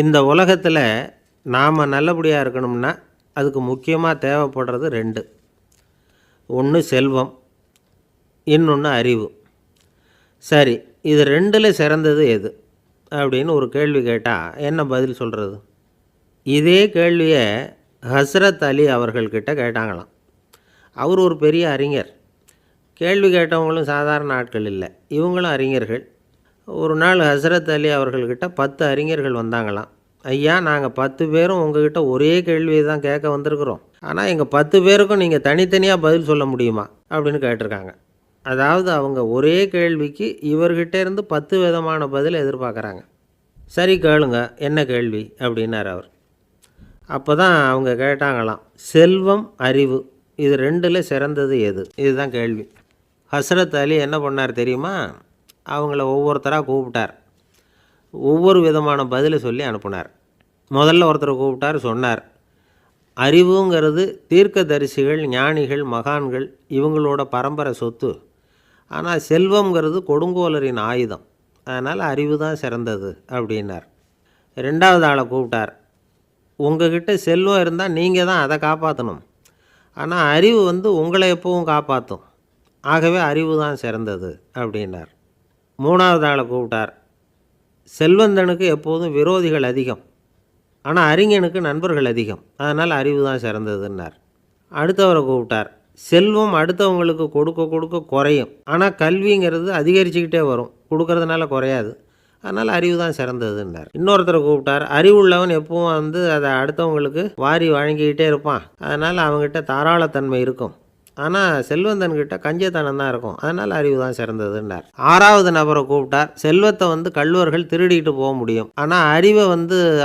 இந்த உலகத்தில் நாம் நல்லபடியாக இருக்கணும்னா அதுக்கு முக்கியமாக தேவைப்படுறது 2. ஒன்று செல்வம், இன்னொன்று அறிவு. சரி, இது 2ல் சிறந்தது எது அப்படின்னு ஒரு கேள்வி கேட்டால் என்ன பதில் சொல்கிறது? இதே கேள்வியை ஹஸ்ரத் அலி அவர்கள்கிட்ட கேட்டாங்களாம். அவர் ஒரு பெரிய அறிஞர். கேள்வி கேட்டவங்களும் சாதாரண ஆட்கள் இல்லை, இவங்களும் அறிஞர்கள். ஒரு நாள் ஹஸ்ரத் அலி அவர்கள்கிட்ட 10 அறிஞர்கள் வந்தாங்களாம். ஐயா, நாங்கள் 10 பேரும் உங்ககிட்ட ஒரே கேள்வியை தான் கேட்க வந்திருக்கிறோம், ஆனால் எங்கள் 10 பேருக்கும் நீங்கள் தனித்தனியாக பதில் சொல்ல முடியுமா அப்படின்னு கேட்டிருக்காங்க. அதாவது அவங்க ஒரே கேள்விக்கு இவர்கிட்ட இருந்து 10 விதமான பதில் எதிர்பார்க்குறாங்க. சரி கேளுங்க, என்ன கேள்வி அப்படின்னார் அவர். அப்போ தான் அவங்க கேட்டாங்களாம், செல்வம் அறிவு இது 2ல் சிறந்தது எது? இதுதான் கேள்வி. ஹஸ்ரத் அலி என்ன பண்ணார் தெரியுமா? அவங்கள ஒவ்வொருத்தராக கூப்பிட்டார். ஒவ்வொரு விதமான பதிலை சொல்லி அனுப்புனார். முதல்ல ஒருத்தரை கூப்பிட்டார், சொன்னார், அறிவுங்கிறது தீர்க்கதரிசிகள், ஞானிகள், மகான்கள் இவங்களோட பரம்பரை சொத்து. ஆனால் செல்வங்கிறது கொடுங்கோலரின் ஆயுதம். அதனால் அறிவு தான் சிறந்தது அப்படின்னார். 2வது ஆளை கூப்பிட்டார். உங்ககிட்ட செல்வம் இருந்தால் நீங்கள் தான் அதை காப்பாற்றணும், ஆனால் அறிவு உங்களை எப்பவும் காப்பாற்றும். ஆகவே அறிவு தான் சிறந்தது அப்படின்னார். 3வது ஆளை கூப்பிட்டார். செல்வந்தனுக்கு எப்போதும் விரோதிகள் அதிகம், ஆனால் அறிஞனுக்கு நண்பர்கள் அதிகம். அதனால் அறிவு தான் சிறந்ததுன்னார். அடுத்தவரை கூப்பிட்டார். செல்வம் அடுத்தவங்களுக்கு கொடுக்க கொடுக்க குறையும், ஆனால் கல்விங்கிறது அதிகரிச்சுக்கிட்டே வரும், கொடுக்கறதுனால குறையாது. அதனால் அறிவு தான் சிறந்ததுன்னார். இன்னொருத்தரை கூப்பிட்டார். அறிவுள்ளவன் எப்பவும் அதை அடுத்தவங்களுக்கு வாரி வழங்கிக்கிட்டே இருப்பான், அதனால் அவங்ககிட்ட தாராளத்தன்மை இருக்கும். ஆனால் செல்வந்தன்கிட்ட கஞ்சத்தனம் தான் இருக்கும், அதனால் அறிவு தான் சிறந்ததுன்னார். 6வது நபரை கூப்பிட்டார். செல்வத்தை கள்வர்கள் திருடிட்டு போக முடியும், ஆனால் அறிவை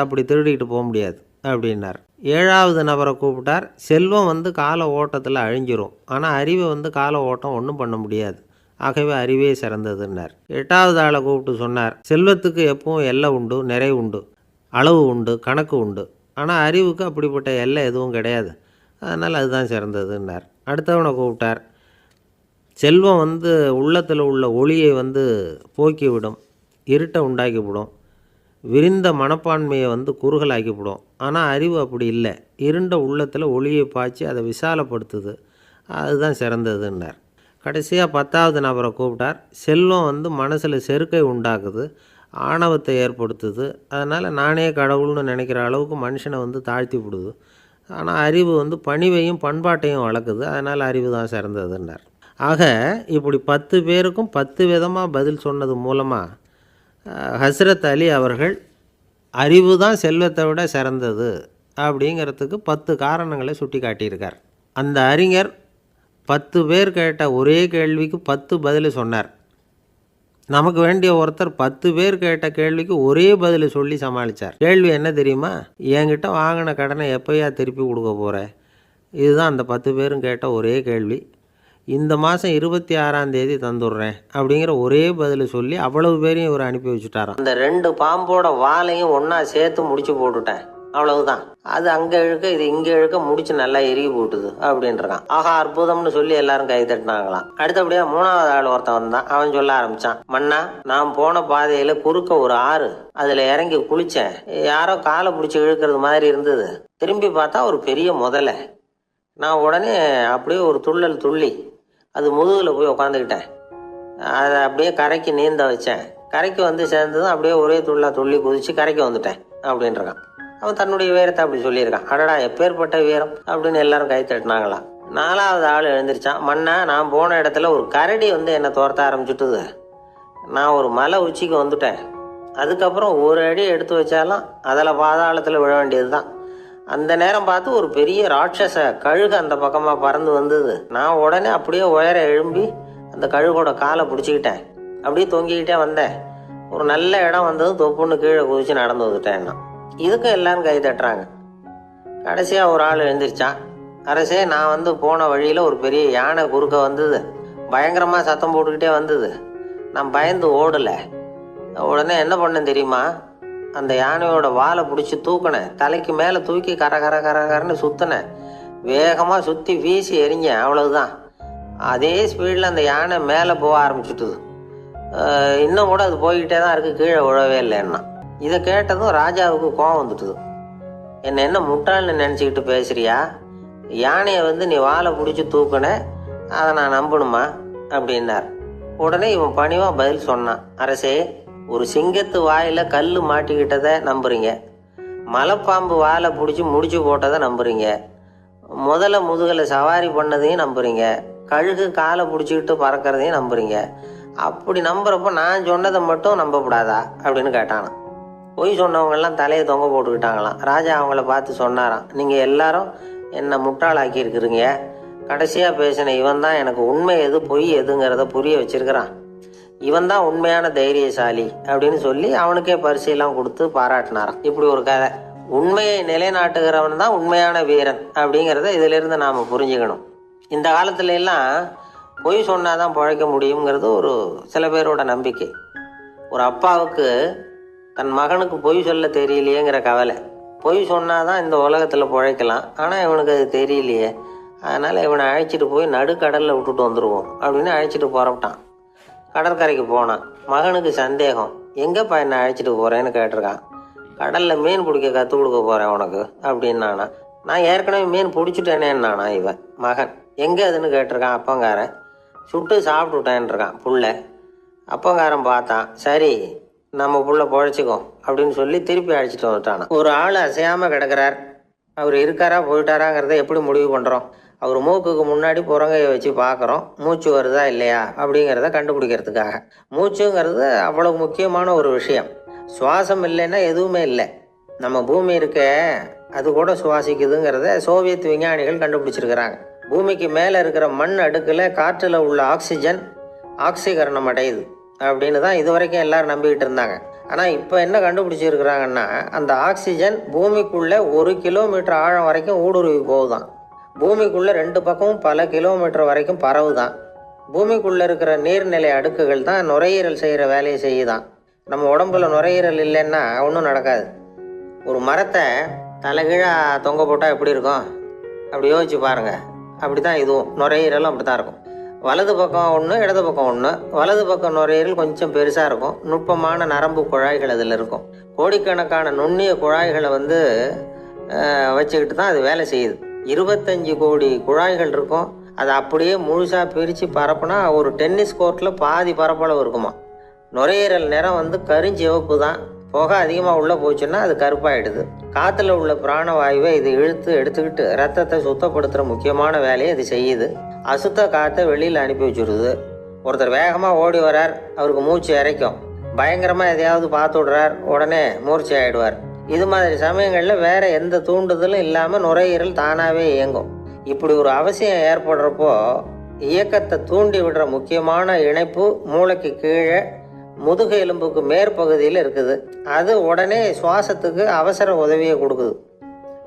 அப்படி திருடிட்டு போக முடியாது அப்படின்னார். 7வது நபரை கூப்பிட்டார். செல்வம் கால ஓட்டத்தில் அழிஞ்சிரும், ஆனால் அறிவை கால ஓட்டம் ஒன்றும் பண்ண முடியாது. ஆகவே அறிவே சிறந்ததுன்னார். 8வது ஆளை கூப்பிட்டு சொன்னார், செல்வத்துக்கு எப்பவும் எல்லை உண்டு, நிறை உண்டு, அளவு உண்டு, கணக்கு உண்டு. ஆனால் அறிவுக்கு அப்படிப்பட்ட எல்லை எதுவும் கிடையாது, அதனால் அதுதான் சிறந்ததுன்னார். அடுத்தவனை கூப்பிட்டார். செல்வம் உள்ளத்தில் உள்ள ஒளியை போக்கிவிடும், இருட்டை உண்டாக்கிவிடும், விரிந்த மனப்பான்மையை குறுகலாக்கிவிடும். ஆனால் அறிவு அப்படி இல்லை, இருண்ட உள்ளத்தில் ஒளியை பாய்ச்சி அதை விசாலப்படுத்துது, அதுதான் சிறந்ததுன்னார். கடைசியாக 10வது நபரை கூப்பிட்டார். செல்வம் மனசில் செருக்கை உண்டாக்குது, ஆணவத்தை ஏற்படுத்துது, அதனால் நானே கடவுள்னு நினைக்கிற அளவுக்கு மனுஷனை தாழ்த்தி விடுது. ஆனால் அறிவு பணிவையும் பண்பாட்டையும் வளர்க்குது, அதனால் அறிவு தான் சிறந்ததுன்னார். ஆக இப்படி 10 பேருக்கும் 10 விதமாக பதில் சொன்னது மூலமாக ஹஸ்ரத் அலி அவர்கள் அறிவு தான் செல்வத்தை விட சிறந்தது அப்படிங்கிறதுக்கு 10 காரணங்களை சுட்டி காட்டியிருக்கார். அந்த அறிஞர் 10 பேர் கேட்ட ஒரே கேள்விக்கு 10 பதில் சொன்னார். நமக்கு வேண்டிய ஒருத்தர் 10 பேர் கேட்ட கேள்விக்கு ஒரே பதில் சொல்லி சமாளித்தார். கேள்வி என்ன தெரியுமா? என்கிட்ட வாங்கின கடனை எப்போயா திருப்பி கொடுக்க போகிற? இதுதான் அந்த 10 பேரும் கேட்ட ஒரே கேள்வி. இந்த மாதம் 26ஆம் தேதி தந்துடுறேன் அப்படிங்கிற ஒரே பதில் சொல்லி அவ்வளவு பேரையும் இவர் அனுப்பி வச்சுட்டாராம். அந்த 2 பாம்போட வாலையும் ஒன்றா சேர்த்து முடிச்சு போட்டுட்டேன், அவ்வளவுதான். அது அங்கே இழுக்க, இது இங்கே இழுக்க, முடிச்சு நல்லா எரிய போட்டுது அப்படின்றான். ஆஹா, அற்புதம்னு சொல்லி எல்லாரும் கை தட்டினாங்களாம். அடுத்தபடியாக 3வது ஆள் ஒருத்தன் வந்தான். அவன் சொல்ல ஆரம்பித்தான், மன்னா, நான் போன பாதையில் குறுக்க ஒரு ஆறு, அதில் இறங்கி குளித்தேன். யாரோ காலை பிடிச்சி இழுக்கிறது மாதிரி இருந்தது. திரும்பி பார்த்தா ஒரு பெரிய முதலை. நான் உடனே அப்படியே ஒரு துள்ளல் துள்ளி அது முதுகில் போய் உட்காந்துக்கிட்டேன். அதை அப்படியே கரைக்கு நீந்த வச்சேன். கரைக்கு சேர்ந்ததும் அப்படியே ஒரே துள்ளி குதித்து கரைக்கு வந்துட்டேன் அப்படின்றான். அவன் தன்னுடைய வீரத்தை அப்படி சொல்லியிருக்கான். அடடா, எப்பேற்பட்ட வீரம் அப்படின்னு எல்லாரும் கை தட்டினாங்களாம். 4வது ஆள் எழுந்திரிச்சான். மன்னா, நான் போன இடத்துல ஒரு கரடி என்னை துரத்த ஆரம்பிச்சுட்டுது. நான் ஒரு மலை உச்சிக்கு வந்துட்டேன். அதுக்கப்புறம் ஒரு அடி எடுத்து வச்சாலும் அதில் பாதாளத்தில் விழ வேண்டியது தான். அந்த நேரம் பார்த்து ஒரு பெரிய ராட்சச கழுகு அந்த பக்கமாக பறந்து வந்தது. நான் உடனே அப்படியே உயர எழும்பி அந்த கழுகோட காலை பிடிச்சிக்கிட்டேன். அப்படியே தொங்கிக்கிட்டே வந்தேன். ஒரு நல்ல இடம் வந்ததும் தொப்புன்னு கீழே குதிச்சு நடந்து வந்துட்டேன்னா. இதுக்கும் எல்லாரும் கை தட்டுறாங்க. கடைசியாக ஒரு ஆள் எழுந்திரிச்சான். அரசே, நான் போன வழியில் ஒரு பெரிய யானை குறுக்க வந்தது. பயங்கரமாக சத்தம் போட்டுக்கிட்டே வந்தது. நான் பயந்து ஓடலை. உடனே என்ன பண்ணேன் தெரியுமா? அந்த யானையோட வாலை பிடிச்சி தூக்கினேன். தலைக்கு மேலே தூக்கி கரன்னு சுற்றினேன். வேகமாக சுற்றி வீசி எறிஞ்சேன், அவ்வளவுதான். அதே ஸ்பீடில் அந்த யானை மேலே போக ஆரம்பிச்சுட்டுது. இன்னும் கூட அது போய்கிட்டே தான் இருக்குது, கீழே விழவே இல்லைன்னா. இதை கேட்டதும் ராஜாவுக்கு கோபம் வந்துட்டுது. என்ன முட்டாள்னு நினச்சிக்கிட்டு பேசுறியா? யானையை வந்து நீ வாழை பிடிச்சி தூக்குன, அதை நான் நம்பணுமா அப்படின்னார். உடனே இவன் பணிவாக பதில் சொன்னான். அரசே, ஒரு சிங்கத்து வாயில் கல் மாட்டிக்கிட்டதை நம்புறீங்க, மலைப்பாம்பு வாழை பிடிச்சி முடிச்சு போட்டதை நம்புறீங்க, முதல்ல முதுகலை சவாரி பண்ணதையும் நம்புறீங்க, கழுகு காலை பிடிச்சிக்கிட்டு பறக்கிறதையும் நம்புறீங்க. அப்படி நம்புறப்போ நான் சொன்னதை மட்டும் நம்பக்கூடாதா அப்படின்னு கேட்டானான். பொய் சொன்னவங்கெல்லாம் தலையை தொங்க போட்டுக்கிட்டாங்களாம். ராஜா அவங்கள பார்த்து சொன்னாராம், நீங்கள் எல்லாரும் என்னை முட்டாளாக்கி இருக்கிறீங்க. கடைசியாக பேசின இவன் தான் எனக்கு உண்மை எது பொய் எதுங்கிறத புரிய வச்சிருக்கிறான். இவன் தான் உண்மையான தைரியசாலி அப்படின்னு சொல்லி அவனுக்கே பரிசெல்லாம் கொடுத்து பாராட்டினாராம். இப்படி ஒரு கதை. உண்மையை நிலைநாட்டுகிறவன் தான் உண்மையான வீரன் அப்படிங்கிறத இதிலிருந்து நாம் புரிஞ்சுக்கணும். இந்த காலத்துல எல்லாம் பொய் சொன்னாதான் பிழைக்க முடியுங்கிறது ஒரு சில பேரோட நம்பிக்கை. ஒரு அப்பாவுக்கு தன் மகனுக்கு பொய் சொல்ல தெரியலையேங்கிற கவலை. பொய் சொன்னாதான் இந்த உலகத்தில் பிழைக்கலாம், ஆனால் இவனுக்கு அது தெரியலையே, அதனால் இவனை அழைச்சிட்டு போய் நடுக்கடலில் விட்டுட்டு வந்துடுவோம் அப்படின்னு அழைச்சிட்டு புறப்பட்டான். கடற்கரைக்கு போனான். மகனுக்கு சந்தேகம், எங்கேப்பா என்னை அழைச்சிட்டு போகிறேன்னு கேட்டிருக்கான். கடலில் மீன் பிடிக்க கற்றுக் கொடுக்க போகிறேன் உனக்கு அப்படின்னானா. நான் ஏற்கனவே மீன் பிடிச்சிட்டேனேன்னானா இவன் மகன். எங்கே அதுன்னு கேட்டிருக்கான். அப்பங்காரன். சுட்டு சாப்பிட்டுட்டேன்ருக்கான் புள்ள. அப்பங்காரன் பார்த்தான், சரி நம்ம புள்ள பொழைச்சிக்கோம் அப்படின்னு சொல்லி திருப்பி அழைச்சிட்டு வந்துட்டானா. ஒரு ஆள் அசையாமல் கிடக்கிறார், அவர் இருக்காரா போயிட்டாராங்கிறத எப்படி முடிவு பண்ணுறோம்? அவர் மூக்குக்கு முன்னாடி புறங்கையை வச்சு பார்க்குறோம், மூச்சு வருதா இல்லையா அப்படிங்கிறத கண்டுபிடிக்கிறதுக்காக. மூச்சுங்கிறது அவ்வளவு முக்கியமான ஒரு விஷயம். சுவாசம் இல்லைன்னா எதுவுமே இல்லை. நம்ம பூமி இருக்க அது கூட சுவாசிக்குதுங்கிறத சோவியத் விஞ்ஞானிகள் கண்டுபிடிச்சிருக்கிறாங்க. பூமிக்கு மேலே இருக்கிற மண் அடுக்கில் காற்றில் உள்ள ஆக்சிஜன் ஆக்சிகரணம் அடையுது அப்படின்னு தான் இது வரைக்கும் எல்லாரும் நம்பிக்கிட்டு இருந்தாங்க. ஆனால் இப்போ என்ன கண்டுபிடிச்சிருக்கிறாங்கன்னா, அந்த ஆக்சிஜன் பூமிக்குள்ளே 1 கிலோமீட்டர் ஆழம் வரைக்கும் ஊடுருவி போகுதான். பூமிக்குள்ளே 2 பக்கமும் பல கிலோமீட்டர் வரைக்கும் பரவுதான். பூமிக்குள்ளே இருக்கிற நீர்நிலை அடுக்குகள் தான் நுரையீரல் செய்கிற வேலையை செய்யுதான். நம்ம உடம்புல நுரையீரல் இல்லைன்னா ஒன்றும் நடக்காது. ஒரு மரத்தை தலைகீழாக தொங்க போட்டால் எப்படி இருக்கும் அப்படி யோசிச்சு பாருங்கள். அப்படி தான் இதுவும் நுரையீரலும் அப்படி தான் இருக்கும். வலது பக்கம் ஒன்று, இடது பக்கம் ஒன்று. வலது பக்கம் நுரையீரல் கொஞ்சம் பெருசாக இருக்கும், நுட்பமான நரம்பு குழாய்கள் அதில் இருக்கும். கோடிக்கணக்கான நுண்ணிய குழாய்களை வந்து வச்சுக்கிட்டு தான் அது வேலை செய்யுது. 25 கோடி குழாய்கள் இருக்கும். அதை அப்படியே முழுசாக பிரித்து பரப்புனா ஒரு டென்னிஸ் கோர்ட்டில் பாதி பரப்பளவு இருக்குமா. நுரையீரல் நிறம் வந்து கருஞ்சிவப்பு தான். புகை அதிகமாக உள்ளே போச்சுன்னா அது கருப்பாயிடுது. காற்றுல உள்ள பிராணவாயுவை இது இழுத்து எடுத்துக்கிட்டு ரத்தத்தை சுத்தப்படுத்துகிற முக்கியமான வேலையை இது செய்யுது. அசுத்த காற்றை வெளியில் அனுப்பி வச்சுடுது. ஒருத்தர் வேகமாக ஓடி வரார், அவருக்கு மூச்சு இறைக்கும். பயங்கரமாக எதையாவது பார்த்து விடுறார், உடனே மூர்ச்சி ஆகிடுவார். இது மாதிரி சமயங்களில் வேற எந்த தூண்டுதலும் இல்லாமல் நுரையீரல் தானாகவே இயங்கும். இப்படி ஒரு அவசியம் ஏற்படுறப்போ இயக்கத்தை தூண்டி விடுற முக்கியமான இணைப்பு மூளைக்கு கீழே முதுகு எலும்புக்கு மேற்பகுதியில் இருக்குது. அது உடனே சுவாசத்துக்கு அவசர உதவியை கொடுக்குது.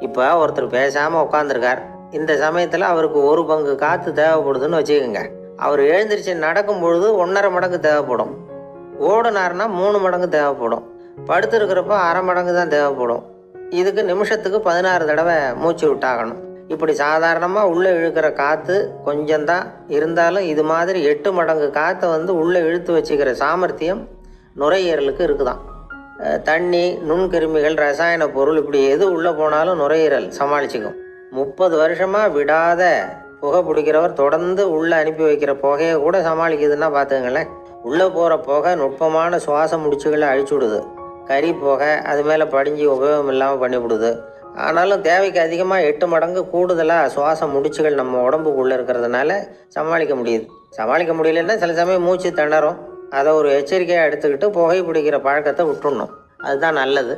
இப்போ ஒருத்தர் பேசாமல் உட்காந்துருக்கார். இந்த சமயத்தில் அவருக்கு 1 பங்கு காற்று தேவைப்படுதுன்னு வச்சுக்கோங்க. அவர் எழுந்திரிச்சு நடக்கும் பொழுது 1.5 மடங்கு தேவைப்படும். ஓடுனார்னா 3 மடங்கு தேவைப்படும். படுத்துருக்கிறப்ப 1/2 மடங்கு தான் தேவைப்படும். இதுக்கு நிமிஷத்துக்கு 16 தடவை மூச்சு விட்டாகணும். இப்படி சாதாரணமாக உள்ளே இழுக்கிற காற்று கொஞ்சம்தான் இருந்தாலும் இது மாதிரி 8 மடங்கு காற்றை வந்து உள்ளே இழுத்து வச்சுக்கிற சாமர்த்தியம் நுரையீரலுக்கு இருக்குதான். தண்ணி, நுண்கிருமிகள், ரசாயன பொருள் இப்படி எது உள்ளே போனாலும் நுரையீரல் சமாளிச்சுக்கும். 30 வருஷமாக விடாத புகை பிடிக்கிறவர் தொடர்ந்து உள்ளே அனுப்பி வைக்கிற புகையை கூட சமாளிக்குதுன்னா பார்த்துங்களேன். உள்ளே போகிற புகை நுட்பமான சுவாச முடிச்சுகளை அழிச்சு விடுது. கறி புகை அது மேலே படிஞ்சு உபயோகம் இல்லாமல் பண்ணிவிடுது. ஆனாலும் தேவைக்கு அதிகமாக 8 மடங்கு கூடுதலாக சுவாச முடிச்சுகள் நம்ம உடம்புக்குள்ளே இருக்கிறதுனால சமாளிக்க முடியுது. சமாளிக்க முடியலன்னா சில சமயம் மூச்சு திணறும். அதை ஒரு எச்சரிக்கையாக எடுத்துக்கிட்டு புகை பிடிக்கிற பழக்கத்தை விட்டுடணும். அதுதான் நல்லது.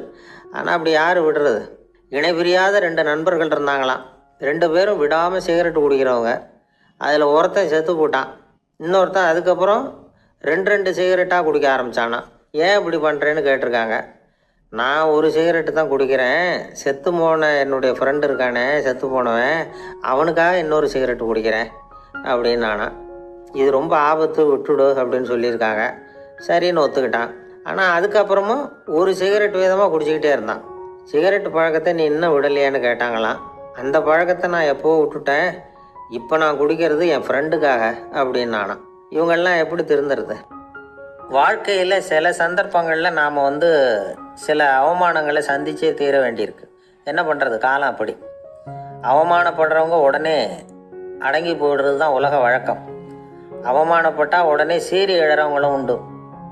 ஆனால் அப்படி யார் விடுறது? இணை பிரியாத 2 நண்பர்கள் இருந்தாங்களாம். 2 பேரும் விடாமல் சிகரெட்டு குடிக்கிறவங்க. அதில் ஒருத்தன் செத்து போட்டான். இன்னொருத்தன் அதுக்கப்புறம் 2 சிகரெட்டாக குடிக்க ஆரம்பித்தானா. ஏன் இப்படி பண்ணுறேன்னு கேட்டிருக்காங்க. நான் 1 சிகரெட்டு தான் குடிக்கிறேன், செத்து போன என்னுடைய ஃப்ரெண்டு இருக்கானே செத்து போனவன், அவனுக்காக இன்னொரு சிகரெட்டு குடிக்கிறேன் அப்படின்னு நானா. இது ரொம்ப ஆபத்து, விட்டுடு அப்படின்னு சொல்லியிருக்காங்க. சரின்னு ஒத்துக்கிட்டான். ஆனால் அதுக்கப்புறமும் 1 சிகரெட் வீதமாக குடிச்சிக்கிட்டே இருந்தான். சிகரெட்டு பழக்கத்தை நீ இன்னும் விடலையான்னு கேட்டாங்களாம். அந்த பழக்கத்தை நான் எப்போது விட்டுட்டேன், இப்போ நான் குடிக்கிறது என் ஃப்ரெண்டுக்காக அப்படின்னு நானா. இவங்கெல்லாம் எப்படி திருந்துறது? வாழ்க்கையில் சில சந்தர்ப்பங்களில் நாம் சில அவமானங்களை சந்திச்சே தீர வேண்டியிருக்கு. என்ன பண்ணுறது, காலம் அப்படி. அவமானப்படுறவங்க உடனே அடங்கி போயிடுறது தான் உலக வழக்கம். அவமானப்பட்டால் உடனே சீறி எழுறவங்களும் உண்டு.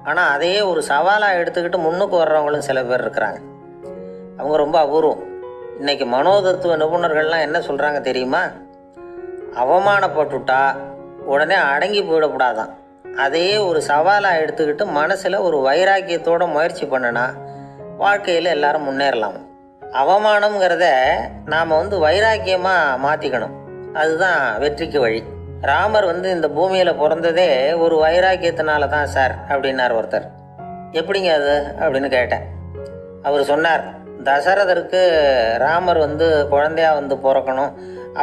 ஆனால் அதையே ஒரு சவாலாக எடுத்துக்கிட்டு முன்னுக்கு வர்றவங்களும் சில பேர் இருக்கிறாங்க. அவங்க ரொம்ப அபூர்வம். இன்றைக்கி மனோதத்துவ நிபுணர்கள்லாம் என்ன சொல்கிறாங்க தெரியுமா? அவமானப்பட்டுட்டா உடனே அடங்கி போயிடக்கூடாதான். அதையே ஒரு சவாலாக எடுத்துக்கிட்டு மனசில் ஒரு வைராக்கியத்தோடு முயற்சி பண்ணினா வாழ்க்கையில் எல்லாரும் முன்னேறலாம். அவமானம்ங்கிறத நாம் வைராக்கியமாக மாற்றிக்கணும். அதுதான் வெற்றிக்கு வழி. ராமர் இந்த பூமியில் பிறந்ததே ஒரு வைராக்கியத்தினால தான் சார் அப்படின்னார் ஒருத்தர். எப்படிங்க அது அப்படின்னு கேட்டேன். அவர் சொன்னார், தசரதருக்கு ராமர் குழந்தையா பிறக்கணும்,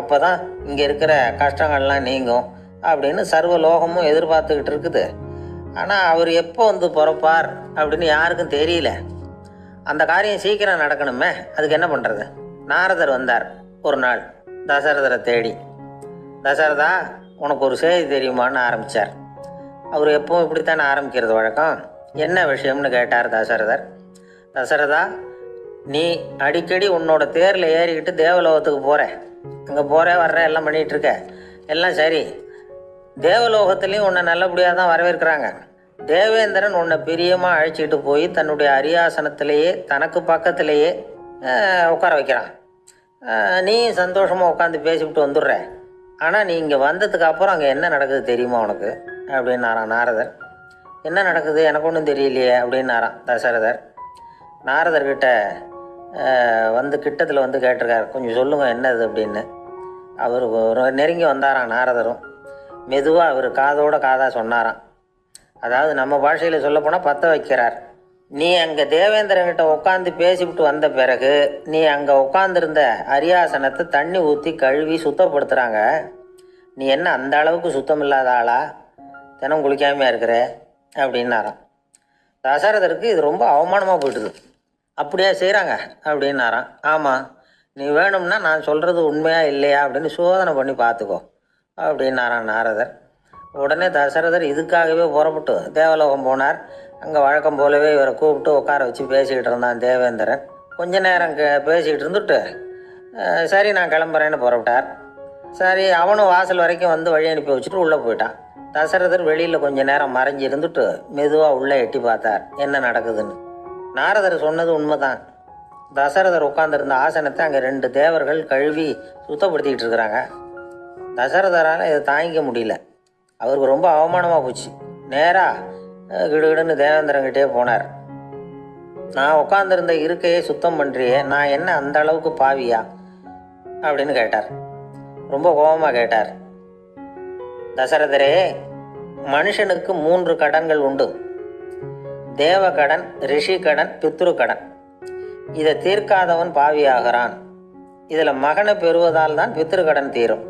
அப்போ தான் இங்கே இருக்கிற கஷ்டங்கள்லாம் நீங்கும் அப்படின்னு சர்வ லோகமும் எதிர்பார்த்துக்கிட்டு இருக்குது. ஆனால் அவர் எப்போ பிறப்பார் அப்படின்னு யாருக்கும் தெரியல. அந்த காரியம் சீக்கிரம் நடக்கணுமே, அதுக்கு என்ன பண்ணுறது? நாரதர் வந்தார் ஒரு நாள் தசரதரை தேடி. தசரதா, உனக்கு ஒரு செய்தி தெரியுமான்னு ஆரம்பித்தார். அவர் எப்பவும் இப்படித்தானே ஆரம்பிக்கிறது வழக்கம். என்ன விஷயம்னு கேட்டார் தசரதர். தசரதா, நீ அடிக்கடி உன்னோட தேரில் ஏறிக்கிட்டு தேவலோகத்துக்கு போகிற, அங்கே போகிற வர்ற எல்லாம் பண்ணிகிட்ருக்க, எல்லாம் சரி. தேவலோகத்துலேயும் உன்னை நல்லபடியாக தான் வரவேற்கிறாங்க. தேவேந்திரன் உன்னை பிரியமாக அழைச்சிக்கிட்டு போய் தன்னுடைய அரியாசனத்திலேயே தனக்கு பக்கத்திலேயே உட்கார வைக்கிறான். நீயும் சந்தோஷமாக உட்காந்து பேசிவிட்டு வந்துடுற. ஆனால் நீ இங்கே வந்ததுக்கு அப்புறம் அங்கே என்ன நடக்குது தெரியுமா உனக்கு அப்படின்னாரான் நாரதர். என்ன நடக்குது எனக்கு ஒன்றும் தெரியலையே அப்படின்னாரான் தசரதர். நாரதர்கிட்ட கிட்டத்தில் கேட்டிருக்கார், கொஞ்சம் சொல்லுங்கள் என்னது அப்படின்னு. அவர் நெருங்கி வந்தாராம். நாரதரும் மெதுவாக அவர் காதோட காதாக சொன்னாராம். அதாவது நம்ம பாஷையில் சொல்லப்போனால் பற்ற வைக்கிறார். நீ அங்கே தேவேந்திரன்கிட்ட உட்காந்து பேசிவிட்டு வந்த பிறகு நீ அங்கே உட்காந்துருந்த அரியாசனத்தை தண்ணி ஊற்றி கழுவி சுத்தப்படுத்துகிறாங்க. நீ என்ன அந்த அளவுக்கு சுத்தம் இல்லாத ஆளா, தினம் குளிக்காமையாக இருக்கிற அப்படின்னாராம். தசரதருக்கு இது ரொம்ப அவமானமாக போயிட்டுது. அப்படியா செய்கிறாங்க அப்படின்னாராம். ஆமாம், நீ வேணும்னா நான் சொல்கிறது உண்மையா இல்லையா அப்படின்னு சோதனை பண்ணி பார்த்துக்கோ அப்படின்னாரான் நாரதர். உடனே தசரதர் இதுக்காகவே புறப்பட்டு தேவலோகம் போனார். அங்கே வழக்கம் போலவே இவரை கூப்பிட்டு உட்கார வச்சு பேசிக்கிட்டு இருந்தான் தேவேந்திரன். கொஞ்ச நேரம் பேசிக்கிட்டு இருந்துட்டு சரி நான் கிளம்புறேன்னு புறப்பட்டார். சரி, அவனும் வாசல் வரைக்கும் வழி அனுப்பி வச்சுட்டு உள்ளே போயிட்டான். தசரதர் வெளியில் கொஞ்ச நேரம் மறைஞ்சி இருந்துட்டு மெதுவாக உள்ளே எட்டி பார்த்தார் என்ன நடக்குதுன்னு. நாரதர் சொன்னது உண்மைதான். தசரதர் உட்காந்துருந்த ஆசனத்தை அங்கே 2 தேவர்கள் கழுவி சுத்தப்படுத்திக்கிட்டு இருக்கிறாங்க. தசரதரால் இதை தாங்கிக்க முடியல. அவருக்கு ரொம்ப அவமானமாக போச்சு. நேராக கிடுகிடுன்னு தேவேந்திரங்கிட்டே போனார். நான் உட்காந்துருந்த இருக்கையே சுத்தம் பண்ணுறியே, நான் என்ன அந்த அளவுக்கு பாவியா அப்படின்னு கேட்டார். ரொம்ப கோபமாக கேட்டார். தசரதரே, மனுஷனுக்கு 3 கடன்கள் உண்டு. தேவ கடன், ரிஷி கடன், பித்ரு கடன். இதை தீர்க்காதவன் பாவியாகிறான். இதில் மகனை பெறுவதால் தான் பித்ரு கடன் தீரும்.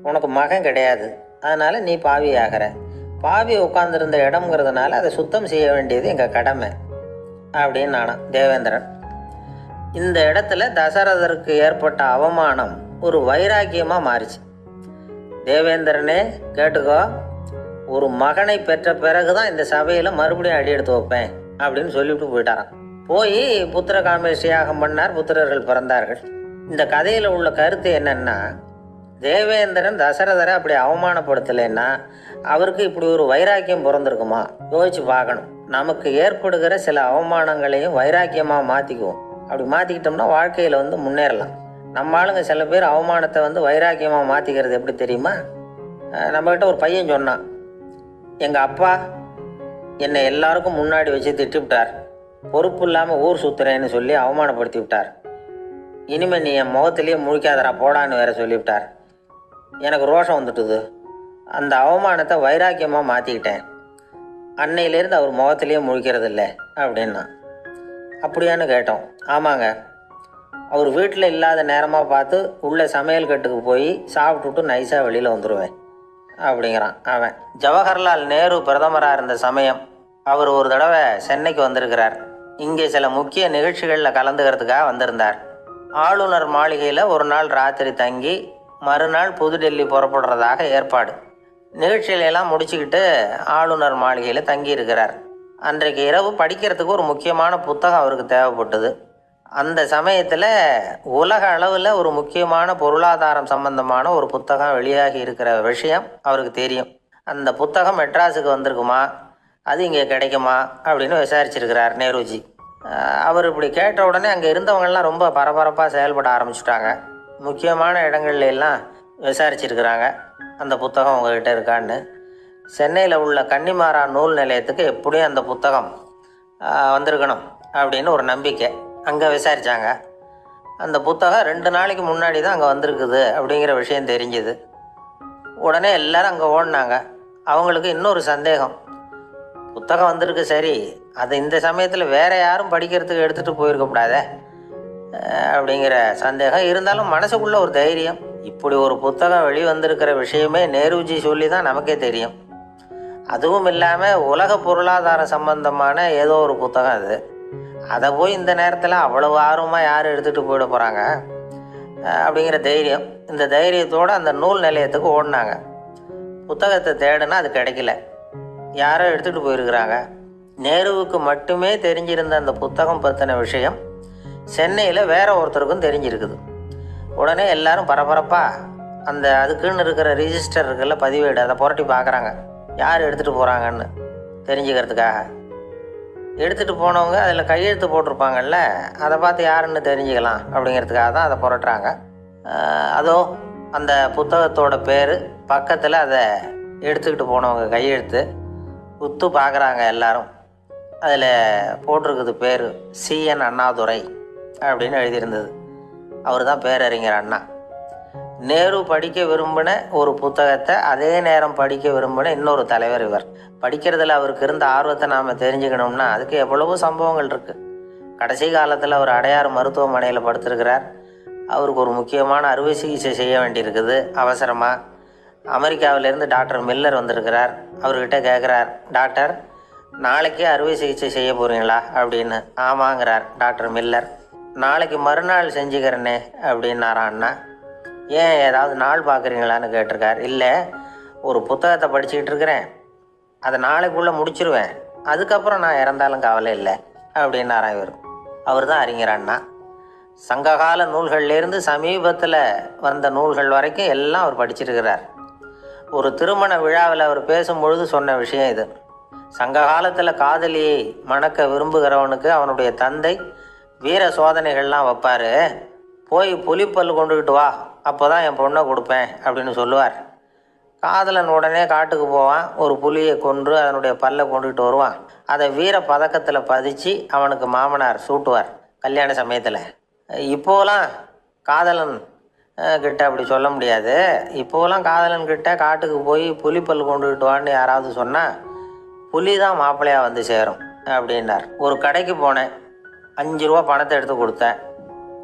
உனக்கு மகன் கிடையாது, அதனால் நீ பாவியாகிற. பாவி உட்காந்துருந்த இடம்ங்கிறதுனால அதை சுத்தம் செய்ய வேண்டியது எங்கள் கடமை அப்படின்னு நானான் தேவேந்திரன். இந்த இடத்துல தசரதருக்கு ஏற்பட்ட அவமானம் ஒரு வைராக்கியமாக மாறிச்சு. தேவேந்திரனே கேட்டுக்கோ, ஒரு மகனை பெற்ற பிறகு தான் இந்த சபையில் மறுபடியும் அடி எடுத்து வைப்பேன் அப்படின்னு சொல்லிவிட்டு போயிட்டாரான். போய் புத்திர காமேஷ் யாகம் பண்ணார். புத்திரர்கள் பிறந்தார்கள். இந்த கதையில் உள்ள கருத்து என்னன்னா, தேவேந்திரன் தசரதரை அப்படி அவமானப்படுத்தலைன்னா அவருக்கு இப்படி ஒரு வைராக்கியம் பிறந்திருக்குமா? யோசிச்சு பார்க்கணும். நமக்கு ஏற்படுகிற சில அவமானங்களையும் வைராக்கியமாக மாற்றிக்குவோம். அப்படி மாற்றிக்கிட்டோம்னா வாழ்க்கையில் முன்னேறலாம். நம்ம ஆளுங்க சில பேர் அவமானத்தை வைராக்கியமாக மாற்றிக்கிறது எப்படி தெரியுமா? நம்மகிட்ட ஒரு பையன் சொன்னான், எங்கள் அப்பா என்னை எல்லாருக்கும் முன்னாடி வச்சு திட்டிவிட்டார், பொறுப்பு இல்லாமல் ஊர் சுற்றுறேன்னு சொல்லி அவமானப்படுத்தி விட்டார். இனிமேல் நீ என் முகத்திலேயே முழிக்காதரா போடான்னு வேற சொல்லிவிட்டார். எனக்கு ரோஷம் வந்துட்டுது. அந்த அவமானத்தை வைராக்கியமாக மாற்றிக்கிட்டேன். அன்னையிலேருந்து அவர் முகத்திலேயே முழிக்கிறது இல்லை அப்படின்னா. அப்படியான்னு கேட்டோம். ஆமாங்க, அவர் வீட்டில் இல்லாத நேரமாக பார்த்து உள்ளே சமையல் கட்டுக்கு போய் சாப்பிட்டுட்டு நைஸாக வெளியில் வந்துடுவேன் அப்படிங்கிறான் அவன். ஜவஹர்லால் நேரு பிரதமராக இருந்த சமயம் அவர் ஒரு தடவை சென்னைக்கு வந்திருக்கிறார். இங்கே சில முக்கிய நிகழ்ச்சிகளில் கலந்துக்கிறதுக்காக வந்திருந்தார். ஆளுநர் மாளிகையில் ஒரு நாள் ராத்திரி தங்கி மறுநாள் புதுடெல்லி புறப்படுறதாக ஏற்பாடு. நிகழ்ச்சியிலெல்லாம் முடிச்சுக்கிட்டு ஆளுநர் மாளிகையில் தங்கியிருக்கிறார். அன்றைக்கு இரவு படிக்கிறதுக்கு ஒரு முக்கியமான புத்தகம் அவருக்கு தேவைப்பட்டது. அந்த சமயத்தில் உலக அளவில் ஒரு முக்கியமான பொருளாதாரம் சம்பந்தமான ஒரு புத்தகம் வெளியாகி இருக்கிற விஷயம் அவருக்கு தெரியும். அந்த புத்தகம் மெட்ராஸுக்கு வந்திருக்குமா, அது இங்கே கிடைக்குமா அப்படின்னு விசாரிச்சிருக்கிறார் நேருஜி. அவர் இப்படி கேட்ட உடனே அங்கே இருந்தவங்கெல்லாம் ரொம்ப பரபரப்பாக செயல்பட ஆரம்பிச்சுட்டாங்க. முக்கியமான இடங்கள்ல எல்லாம் விசாரிச்சிருக்கிறாங்க அந்த புத்தகம் உங்ககிட்ட இருக்கான்னு. சென்னையில் உள்ள கன்னிமாரா நூல் நிலையத்துக்கு எப்படியும் அந்த புத்தகம் வந்திருக்கணும் அப்படின்னு ஒரு நம்பிக்கை. அங்கே விசாரித்தாங்க. அந்த புத்தகம் 2 நாளைக்கு முன்னாடி தான் அங்கே வந்திருக்குது அப்படிங்கிற விஷயம் தெரிஞ்சுது. உடனே எல்லோரும் அங்கே ஓடினாங்க. அவங்களுக்கு இன்னொரு சந்தேகம், புத்தகம் வந்திருக்கு சரி, அது இந்த சமயத்தில் வேறு யாரும் படிக்கிறதுக்கு எடுத்துகிட்டு போயிருக்கக்கூடாதே அப்படிங்கிற சந்தேகம் இருந்தாலும் மனசுக்குள்ளே ஒரு தைரியம். இப்படி ஒரு புத்தகம் வெளிவந்திருக்கிற விஷயமே நேருஜி சொல்லி தான் நமக்கே தெரியும். அதுவும் இல்லாமல் உலக பொருளாதார சம்பந்தமான ஏதோ ஒரு புத்தகம் அது. அதை போய் இந்த நேரத்தில் அவ்வளவு ஆர்வமாக யார் எடுத்துகிட்டு போயிட போகிறாங்க அப்படிங்கிற தைரியம். இந்த தைரியத்தோடு அந்த நூல் நிலையத்துக்கு ஓடினாங்க. புத்தகத்தை தேடுனா அது கிடைக்கல, யாரோ எடுத்துகிட்டு போயிருக்கிறாங்க. நேருவுக்கு மட்டுமே தெரிஞ்சிருந்த அந்த புத்தகம் பற்றின விஷயம் சென்னையில் வேற ஒருத்தருக்கும் தெரிஞ்சிருக்குது. உடனே எல்லாரும் பரபரப்பாக அந்த அதுக்குன்னு இருக்கிற ரிஜிஸ்டர் இருக்குல்ல, பதிவேடு, அதை புரட்டி பார்க்குறாங்க யார் எடுத்துகிட்டு போகிறாங்கன்னு தெரிஞ்சுக்கிறதுக்காக. எடுத்துகிட்டு போனவங்க அதில் கையெழுத்து போட்டிருப்பாங்கல்ல, அதை பார்த்து யாருன்னு தெரிஞ்சுக்கலாம் அப்படிங்கிறதுக்காக தான் அதை புரட்டுறாங்க. அதோ அந்த புத்தகத்தோட பேர் பக்கத்தில் அதை எடுத்துக்கிட்டு போனவங்க கையெழுத்து உத்து பார்க்குறாங்க எல்லாரும். அதில் போட்டிருக்குது பேர் CN அண்ணாதுரை அப்படின்னு எழுதியிருந்தது. அவர் தான் பேரறிஞர் அண்ணா. நேரு படிக்க விரும்பின ஒரு புத்தகத்தை அதே நேரம் படிக்க விரும்பின இன்னொரு தலைவர் இவர். படிக்கிறதுல அவருக்கு இருந்த ஆர்வத்தை நாம் தெரிஞ்சுக்கணும்னா அதுக்கு எவ்வளவோ சம்பவங்கள் இருக்குது. கடைசி காலத்தில் அவர் அடையாறு மருத்துவமனையில் படுத்திருக்கிறார். அவருக்கு ஒரு முக்கியமான அறுவை சிகிச்சை செய்ய வேண்டியிருக்குது அவசரமாக. அமெரிக்காவிலேருந்து டாக்டர் மில்லர் வந்திருக்கிறார். அவர்கிட்ட கேட்குறார், டாக்டர் நாளைக்கே அறுவை சிகிச்சை செய்ய போகிறீங்களா அப்படின்னு. ஆமாங்கிறார் டாக்டர் மில்லர். நாளைக்கு மறுநாள் செஞ்சுக்கிறேனே அப்படின்னாரான் அண்ணா. ஏன் ஏதாவது நாள் பார்க்குறீங்களான்னு கேட்டிருக்கார். இல்லை, ஒரு புத்தகத்தை படிச்சுக்கிட்டு இருக்கிறேன், அதை நாளைக்குள்ளே முடிச்சிருவேன், அதுக்கப்புறம் நான் இறந்தாலும் கவலை இல்லை அப்படின்னாரான் இவர். அவர் தான் அறிஞர் அண்ணா. சங்ககால நூல்கள்லேருந்து சமீபத்தில் வந்த நூல்கள் வரைக்கும் எல்லாம் அவர் படிச்சிருக்கிறார். ஒரு திருமண விழாவில் அவர் பேசும்பொழுது சொன்ன விஷயம் இது. சங்க காலத்தில் காதலியை மணக்க விரும்புகிறவனுக்கு அவனுடைய தந்தை வீர சோதனைகள்லாம் வைப்பார். போய் புலிப்பல் கொண்டுக்கிட்டு வா, அப்போ தான் என் பொண்ணை கொடுப்பேன் அப்படின்னு சொல்லுவார். காதலன் உடனே காட்டுக்கு போவான், ஒரு புலியை கொன்று அதனுடைய பல்லை கொண்டுக்கிட்டு வருவான். அதை வீர பதக்கத்தில் பதிச்சு அவனுக்கு மாமனார் சூட்டுவார் கல்யாண சமயத்தில். இப்போலாம் காதலன் கிட்ட அப்படி சொல்ல முடியாது. இப்போலாம் காதலன் கிட்ட காட்டுக்கு போய் புலிப்பல் கொண்டுக்கிட்டு வான்னு யாராவது சொன்னால் புலி தான் மாப்பிள்ளையாக வந்து சேரும் அப்படின்னார். ஒரு கடைக்கு போனேன், 5 ரூபா பணத்தை எடுத்து கொடுத்தேன்.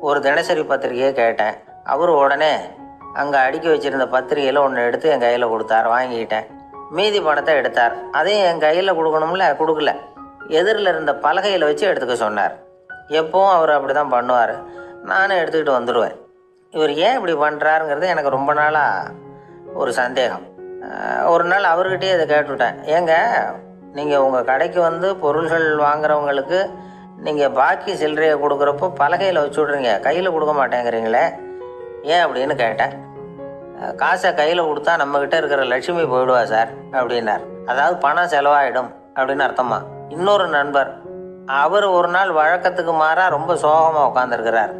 ஒரு தினசரி பத்திரிகையை கேட்டேன். அவர் உடனே அங்கே அடுக்கி வச்சுருந்த பத்திரிகையில் ஒன்று எடுத்து என் கையில் கொடுத்தார். வாங்கிக்கிட்டேன். மீதி பணத்தை எடுத்தார். அதையும் என் கையில் கொடுக்கணும்ல, கொடுக்கல. எதிரில் இருந்த பலகையில் வச்சு எடுத்துக்க சொன்னார். எப்போவும் அவர் அப்படி தான் பண்ணுவார். நானும் எடுத்துக்கிட்டு வந்துடுவேன். இவர் ஏன் இப்படி பண்ணுறாருங்கிறது எனக்கு ரொம்ப நாளாக ஒரு சந்தேகம். ஒரு நாள் அவர்கிட்டயே இதை கேட்டுவிட்டேன். ஏங்க, நீங்கள் உங்கள் கடைக்கு வந்து பொருள்கள் வாங்குறவங்களுக்கு நீங்கள் பாக்கி சில்லறையை கொடுக்குறப்போ பலகையில் வச்சு விட்றீங்க, கையில் கொடுக்க மாட்டேங்கிறீங்களே, ஏன் அப்படின்னு கேட்டேன். காசை கையில் கொடுத்தா நம்மக்கிட்ட இருக்கிற லட்சுமி போயிடுவா சார் அப்படின்னார். அதாவது பணம் செலவாயிடும் அப்படின்னு அர்த்தமா. இன்னொரு நண்பர், அவர் ஒரு நாள் வழக்கத்துக்கு மாறாக ரொம்ப சோகமாக உட்காந்துருக்கிறார்.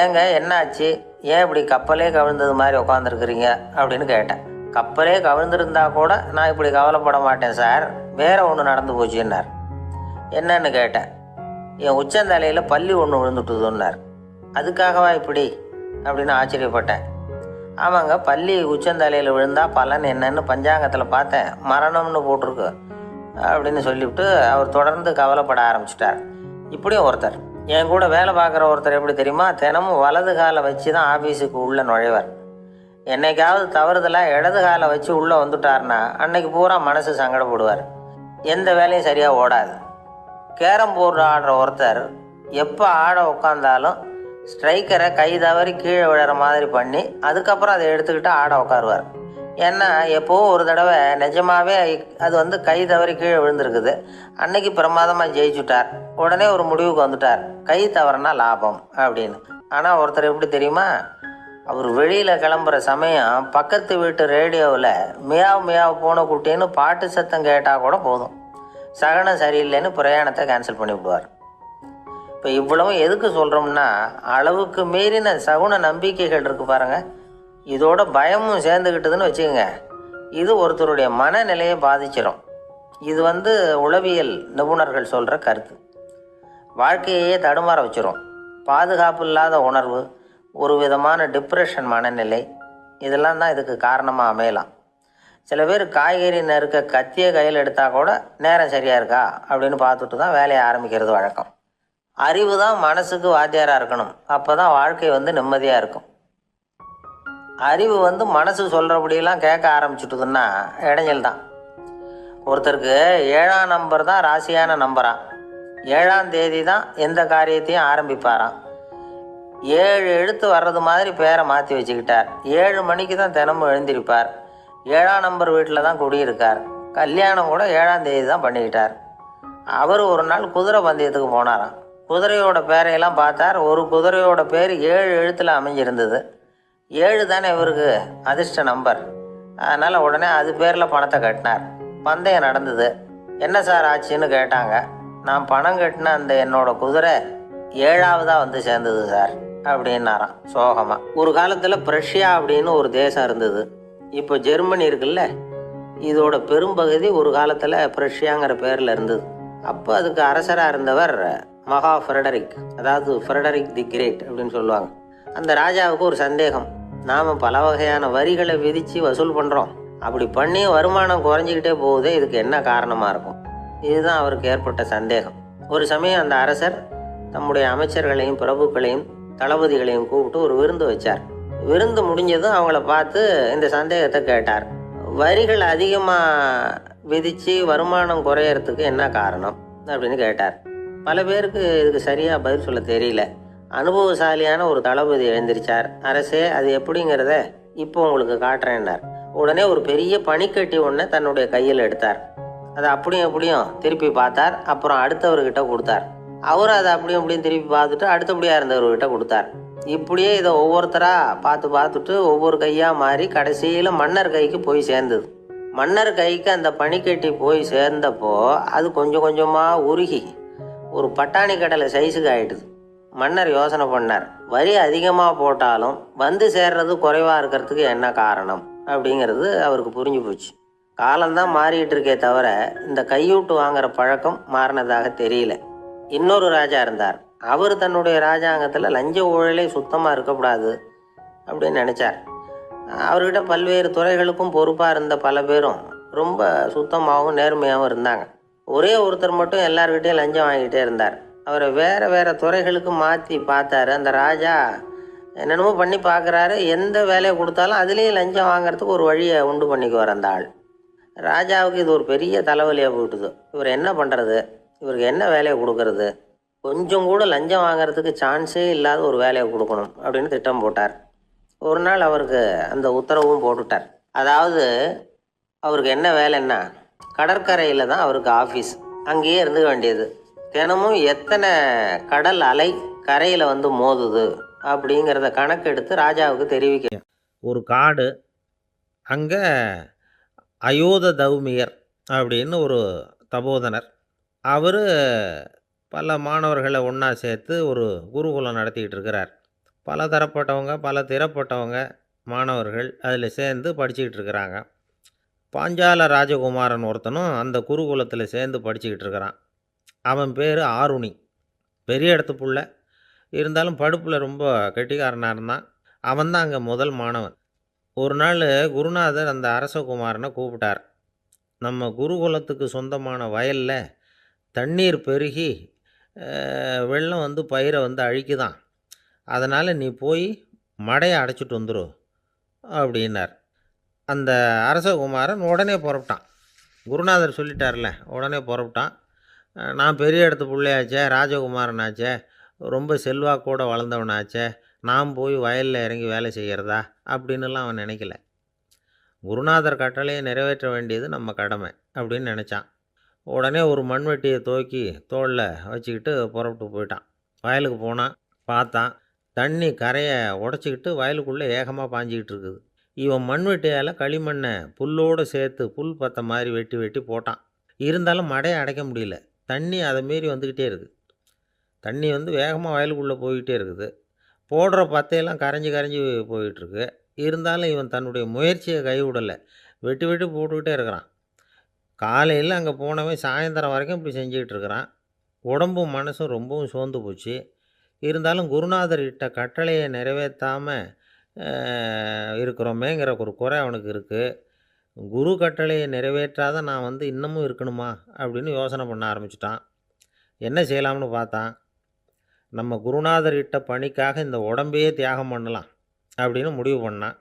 ஏங்க என்னாச்சு, ஏன் இப்படி கப்பலே கவிழ்ந்தது மாதிரி உட்காந்துருக்குறீங்க அப்படின்னு கேட்டேன். கப்பலே கவிழ்ந்திருந்தா கூட நான் இப்படி கவலைப்பட மாட்டேன் சார், வேற ஒன்று நடந்து போச்சுன்னார். என்னன்னு கேட்டேன். என் உச்சந்தலையில் பல்லி ஒன்று விழுந்துட்டுதுன்னார். அதுக்காகவா இப்படி அப்படின்னு ஆச்சரியப்பட்டேன். ஆமாங்க, பல்லி உச்சந்தலையில் விழுந்தா பலன் என்னன்னு பஞ்சாங்கத்தில் பார்த்தேன், மரணம்னு போட்டிருக்கு அப்படின்னு சொல்லிவிட்டு அவர் தொடர்ந்து கவலைப்பட ஆரம்பிச்சிட்டார். இப்படியும் ஒருத்தர், என் கூட வேலை பார்க்குற ஒருத்தர் எப்படி தெரியுமா, தினமும் வலது காலை வச்சு தான் ஆஃபீஸுக்கு உள்ளே நுழைவார். என்னைக்காவது தவறுதலாக இடது காலை வச்சு உள்ளே வந்துட்டார்னா அன்னைக்கு பூரா மனசு சங்கடப்படுவார். எந்த வேலையும் சரியாக ஓடாது. கேரம் போர்டு ஆடுற ஒருத்தர் எப்போ ஆட உட்காந்தாலும் ஸ்ட்ரைக்கரை கை தவறி கீழே விழுற மாதிரி பண்ணி அதுக்கப்புறம் அதை எடுத்துக்கிட்டு ஆட உட்காருவார். ஏன்னா எப்போவும் ஒரு தடவை நிஜமாகவே அது வந்து கை தவறி கீழே விழுந்திருக்குது. அன்னைக்கு பிரமாதமாக ஜெயிச்சுட்டார். உடனே ஒரு முடிவுக்கு வந்துட்டார், கை தவறுனா லாபம் அப்படின்னு. ஆனால் ஒருத்தர் எப்படி தெரியுமா, அவர் வெளியில் கிளம்புற சமயம் பக்கத்து வீட்டு ரேடியோவில் மியாவ் மியாவ் பூனை குட்டின்னு பாட்டு சத்தம் கேட்டால் கூட போதும், சகனம் சரியில்லைன்னு பிரயாணத்தை கேன்சல் பண்ணி விடுவார். இப்போ இவ்வளவும் எதுக்கு சொல்கிறோம்னா, அளவுக்கு மீறின சகுன நம்பிக்கைகள் இருக்குது பாருங்கள், இதோட பயமும் சேர்ந்துக்கிட்டதுன்னு வச்சுக்கோங்க, இது ஒருத்தருடைய மனநிலையை பாதிச்சிடும். இது வந்து உளவியல் நிபுணர்கள் சொல்கிற கருத்து. வாழ்க்கையே தடுமாற வச்சிரும். பாதுகாப்பு இல்லாத உணர்வு, ஒரு விதமான டிப்ரெஷன் மனநிலை, இதெல்லாம் தான் இதுக்கு காரணமாக அமையலாம். சில பேர் காய்கறி நறுக்க கத்தியை கையில் எடுத்தால் கூட நேரம் சரியாக இருக்கா அப்படின்னு பார்த்துட்டு தான் வேலையை ஆரம்பிக்கிறது வழக்கம். அறிவு தான் மனசுக்கு வாத்தியாராக இருக்கணும். அப்போ தான் வாழ்க்கை வந்து நிம்மதியாக இருக்கும். அறிவு வந்து மனசு சொல்கிறபடியெல்லாம் கேட்க ஆரம்பிச்சுட்டுதுன்னா இடைஞ்சல் தான். ஒருத்தருக்கு 7ஆம் நம்பர் தான் ராசியான நம்பரான். 7ஆம் தேதி தான் எந்த காரியத்தையும் ஆரம்பிப்பாராம். 7 எழுத்து வர்றது மாதிரி பேரை மாற்றி வச்சுக்கிட்டார். 7 மணிக்கு தான் தினமும் எழுந்திருப்பார். 7ஆம் நம்பர் வீட்டில் தான் குடியிருக்கார். கல்யாணம் கூட 7ஆம் தேதி தான் பண்ணிக்கிட்டார். அவர் ஒரு நாள் குதிரை பந்தயத்துக்கு போனாராம். குதிரையோட பேரையெல்லாம் பார்த்தார். ஒரு குதிரையோட பேர் 7 எழுத்தில் அமைஞ்சிருந்தது. 7 தானே இவருக்கு அதிர்ஷ்ட நம்பர். அதனால் உடனே அது பேரில் பணத்தை கட்டினார். பந்தயம் நடந்தது. என்ன சார் ஆச்சுன்னு கேட்டாங்க. நான் பணம் கட்டின அந்த என்னோட குதிரை 7ஆவதாக வந்து சேர்ந்தது சார் அப்படின்னாராம் சோகமாக. ஒரு காலத்தில் பிரஷ்யா அப்படின்னு ஒரு தேசம் இருந்தது. இப்போ ஜெர்மனி இருக்குல்ல, இதோட பெரும்பகுதி ஒரு காலத்தில் பிரஷ்யாங்கிற பேரில் இருந்தது. அப்போ அதுக்கு அரசராக இருந்தவர் மகா ஃப்ரெடரிக், அதாவது ஃப்ரெடரிக் தி கிரேட் அப்படின்னு சொல்லுவாங்க. அந்த ராஜாவுக்கு ஒரு சந்தேகம், நாம் பல வகையான வரிகளை விதித்து வசூல் பண்ணுறோம், அப்படி பண்ணி வருமானம் குறைஞ்சிக்கிட்டே போகுதே, இதுக்கு என்ன காரணமாக இருக்கும்? இதுதான் அவருக்கு ஏற்பட்ட சந்தேகம். ஒரு சமயம் அந்த அரசர் தம்முடைய அமைச்சர்களையும் பிரபுக்களையும் தளபதிகளையும் கூப்பிட்டு ஒரு விருந்து வச்சார். விருந்து முடிஞ்சதும் அவங்கள பார்த்து இந்த சந்தேகத்தை கேட்டார். வரிகள் அதிகமாக விதித்து வருமானம் குறையறதுக்கு என்ன காரணம் அப்படின்னு கேட்டார். பல பேருக்கு இதுக்கு சரியாக பதில் சொல்ல தெரியல. அனுபவசாலியான ஒரு தளபதி எழுந்திருச்சார். அரசே, அது எப்படிங்கிறத இப்போ உங்களுக்கு காட்டுறேன்னார். உடனே ஒரு பெரிய பனிக்கட்டி ஒன்றை தன்னுடைய கையில் எடுத்தார். அதை அப்படியும் திருப்பி பார்த்தார். அப்புறம் அடுத்தவர்கிட்ட கொடுத்தார். அவர் அதை அப்படியும் திருப்பி பார்த்துட்டு அடுத்தபடியாக இருந்தவர்கிட்ட கொடுத்தார். இப்படியே இதை ஒவ்வொருத்தராக பார்த்துட்டு ஒவ்வொரு கையாக மாறி கடைசியில் மன்னர் கைக்கு போய் சேர்ந்தது. மன்னர் கைக்கு அந்த பனிக்கட்டி போய் சேர்ந்தப்போ அது கொஞ்சம் கொஞ்சமாக உருகி ஒரு பட்டாணி கடலை சைஸுக்கு ஆகிடுது. மன்னர் யோசனை பண்ணார், வரி அதிகமாக போட்டாலும் வந்து சேர்றது குறைவாக இருக்கிறதுக்கு என்ன காரணம் அப்படிங்கிறது அவருக்கு புரிஞ்சு போச்சு. காலம்தான் மாறிட்டு இருக்கே தவிர இந்த கையூட்டு வாங்குற பழக்கம் மாறினதாக தெரியல. இன்னொரு ராஜா இருந்தார். அவர் தன்னுடைய ராஜாங்கத்தில் லஞ்ச ஊழலே சுத்தமாக இருக்கக்கூடாது அப்படின்னு நினச்சார். அவர்கிட்ட பல்வேறு துறைகளுக்கும் பொறுப்பாக இருந்த பல பேரும் ரொம்ப சுத்தமாகவும் நேர்மையாகவும் இருந்தாங்க. ஒரே ஒருத்தர் மட்டும் எல்லார்கிட்டையும் லஞ்சம் வாங்கிட்டே இருந்தார். அவரை வேறு துறைகளுக்கு மாற்றி பார்த்தாரு. அந்த ராஜா என்னென்னமோ பண்ணி பார்க்குறாரு. எந்த வேலையை கொடுத்தாலும் அதுலேயும் லஞ்சம் வாங்கிறதுக்கு ஒரு வழியை உண்டு பண்ணிக்குவார் அந்த ஆள். ராஜாவுக்கு இது ஒரு பெரிய தலைவலியாக போயிட்டுது. இவர் என்ன பண்ணுறது, இவருக்கு என்ன வேலையை கொடுக்கறது, கொஞ்சம் கூட லஞ்சம் வாங்கிறதுக்கு சான்ஸே இல்லாத ஒரு வேலையை கொடுக்கணும் அப்படின்னு திட்டம் போட்டார். ஒரு நாள் அவருக்கு அந்த உத்தரவும் போட்டுட்டார். அதாவது அவருக்கு என்ன வேலைன்னா, கடற்கரையில் தான் அவருக்கு ஆஃபீஸ். அங்கேயே இருந்துக்க வேண்டியது. தினமும் எத்தனை கடல் அலை கரையில் வந்து மோதுது அப்படிங்கிறத கணக்கெடுத்து ராஜாவுக்கு தெரிவிக்க. ஒரு காடு, அங்கே அயோத தௌமியர் அப்படின்னு ஒரு தபோதனர். அவர் பல மாணவர்களை ஒன்றா சேர்த்து ஒரு குருகுலம் நடத்திக்கிட்டு இருக்கிறார். பல தரப்பட்டவங்க பல திறப்பட்டவங்க மாணவர்கள் அதில் சேர்ந்து படிச்சுக்கிட்டு இருக்கிறாங்க. பாஞ்சால ராஜகுமாரன் ஒருத்தனும் அந்த குருகுலத்தில் சேர்ந்து படிச்சுக்கிட்டு இருக்கிறான். அவன் பேர் ஆருணி. பெரிய இடத்து புள்ள, இருந்தாலும் படுப்பில் ரொம்ப கெட்டிக்காரனாக இருந்தான். அவன் தான் அங்கே முதல் மாணவன். ஒரு நாள் குருநாதர் அந்த அரசகுமாரனை கூப்பிட்டார். நம்ம குருகுலத்துக்கு சொந்தமான வயலில் தண்ணீர் பெருகி வெள்ளம் வந்து பயிரை வந்து அழிக்குதான், அதனால் நீ போய் மடையை அடைச்சிட்டு வந்துரு அப்படின்னார். அந்த அரசகுமாரன் உடனே புறப்பட்டான். குருநாதர் சொல்லிட்டார்ல, உடனே புறப்பட்டான். நான் பெரிய இடத்து பிள்ளையாச்சே, ராஜகுமாரனாச்சே, ரொம்ப செல்வாக்கூட வளர்ந்தவனாச்சே, நான் போய் வயலில் இறங்கி வேலை செய்கிறதா அப்படின்னுலாம் அவன் நினைக்கல. குருநாதர் கட்டளையை நிறைவேற்ற வேண்டியது நம்ம கடமை அப்படின்னு நினச்சான். உடனே ஒரு மண்வெட்டியை தூக்கி தோளில் வச்சுக்கிட்டு புறப்பட்டு போயிட்டான். வயலுக்கு போனான். பார்த்தான், தண்ணி கரையை உடச்சிக்கிட்டு வயலுக்குள்ளே ஏகமாக பாஞ்சிக்கிட்டு இருக்குது. இவன் மண்வெட்டியால் களிமண்ணை புல்லோடு சேர்த்து புல் பற்ற மாதிரி வெட்டி வெட்டி போட்டான். இருந்தாலும் மடையை அடைக்க முடியல. தண்ணி அதை மீறி வந்துக்கிட்டே இருக்குது. தண்ணி வேகமாக வயலுக்குள்ளே போய்கிட்டே இருக்குது. போடுற பத்தையெல்லாம் கரைஞ்சி கரைஞ்சி போயிட்டுருக்கு. இருந்தாலும் இவன் தன்னுடைய முயற்சியை கைவிடலை. வெட்டி வெட்டி போட்டுக்கிட்டே இருக்கிறான். காலையில் அங்கே போனவன் சாயந்தரம் வரைக்கும் இப்படி செஞ்சுக்கிட்டு இருக்கிறான். உடம்பும் மனசும் ரொம்பவும் சோர்ந்து போச்சு. இருந்தாலும் குருநாதர் இட்ட கட்டளையை நிறைவேற்றாமல் இருக்கிறோமேங்கிற ஒரு குறை அவனுக்கு இருக்குது. குரு கட்டளையை நிறைவேற்றாத நான் இன்னமும் இருக்கணுமா அப்படின்னு யோசனை பண்ண ஆரம்பிச்சிட்டான். என்ன செய்யலாம்னு பார்த்தான். நம்ம குருநாதர் இட்ட பணிக்காக இந்த உடம்பையே தியாகம் பண்ணலாம் அப்படின்னு முடிவு பண்ணான்.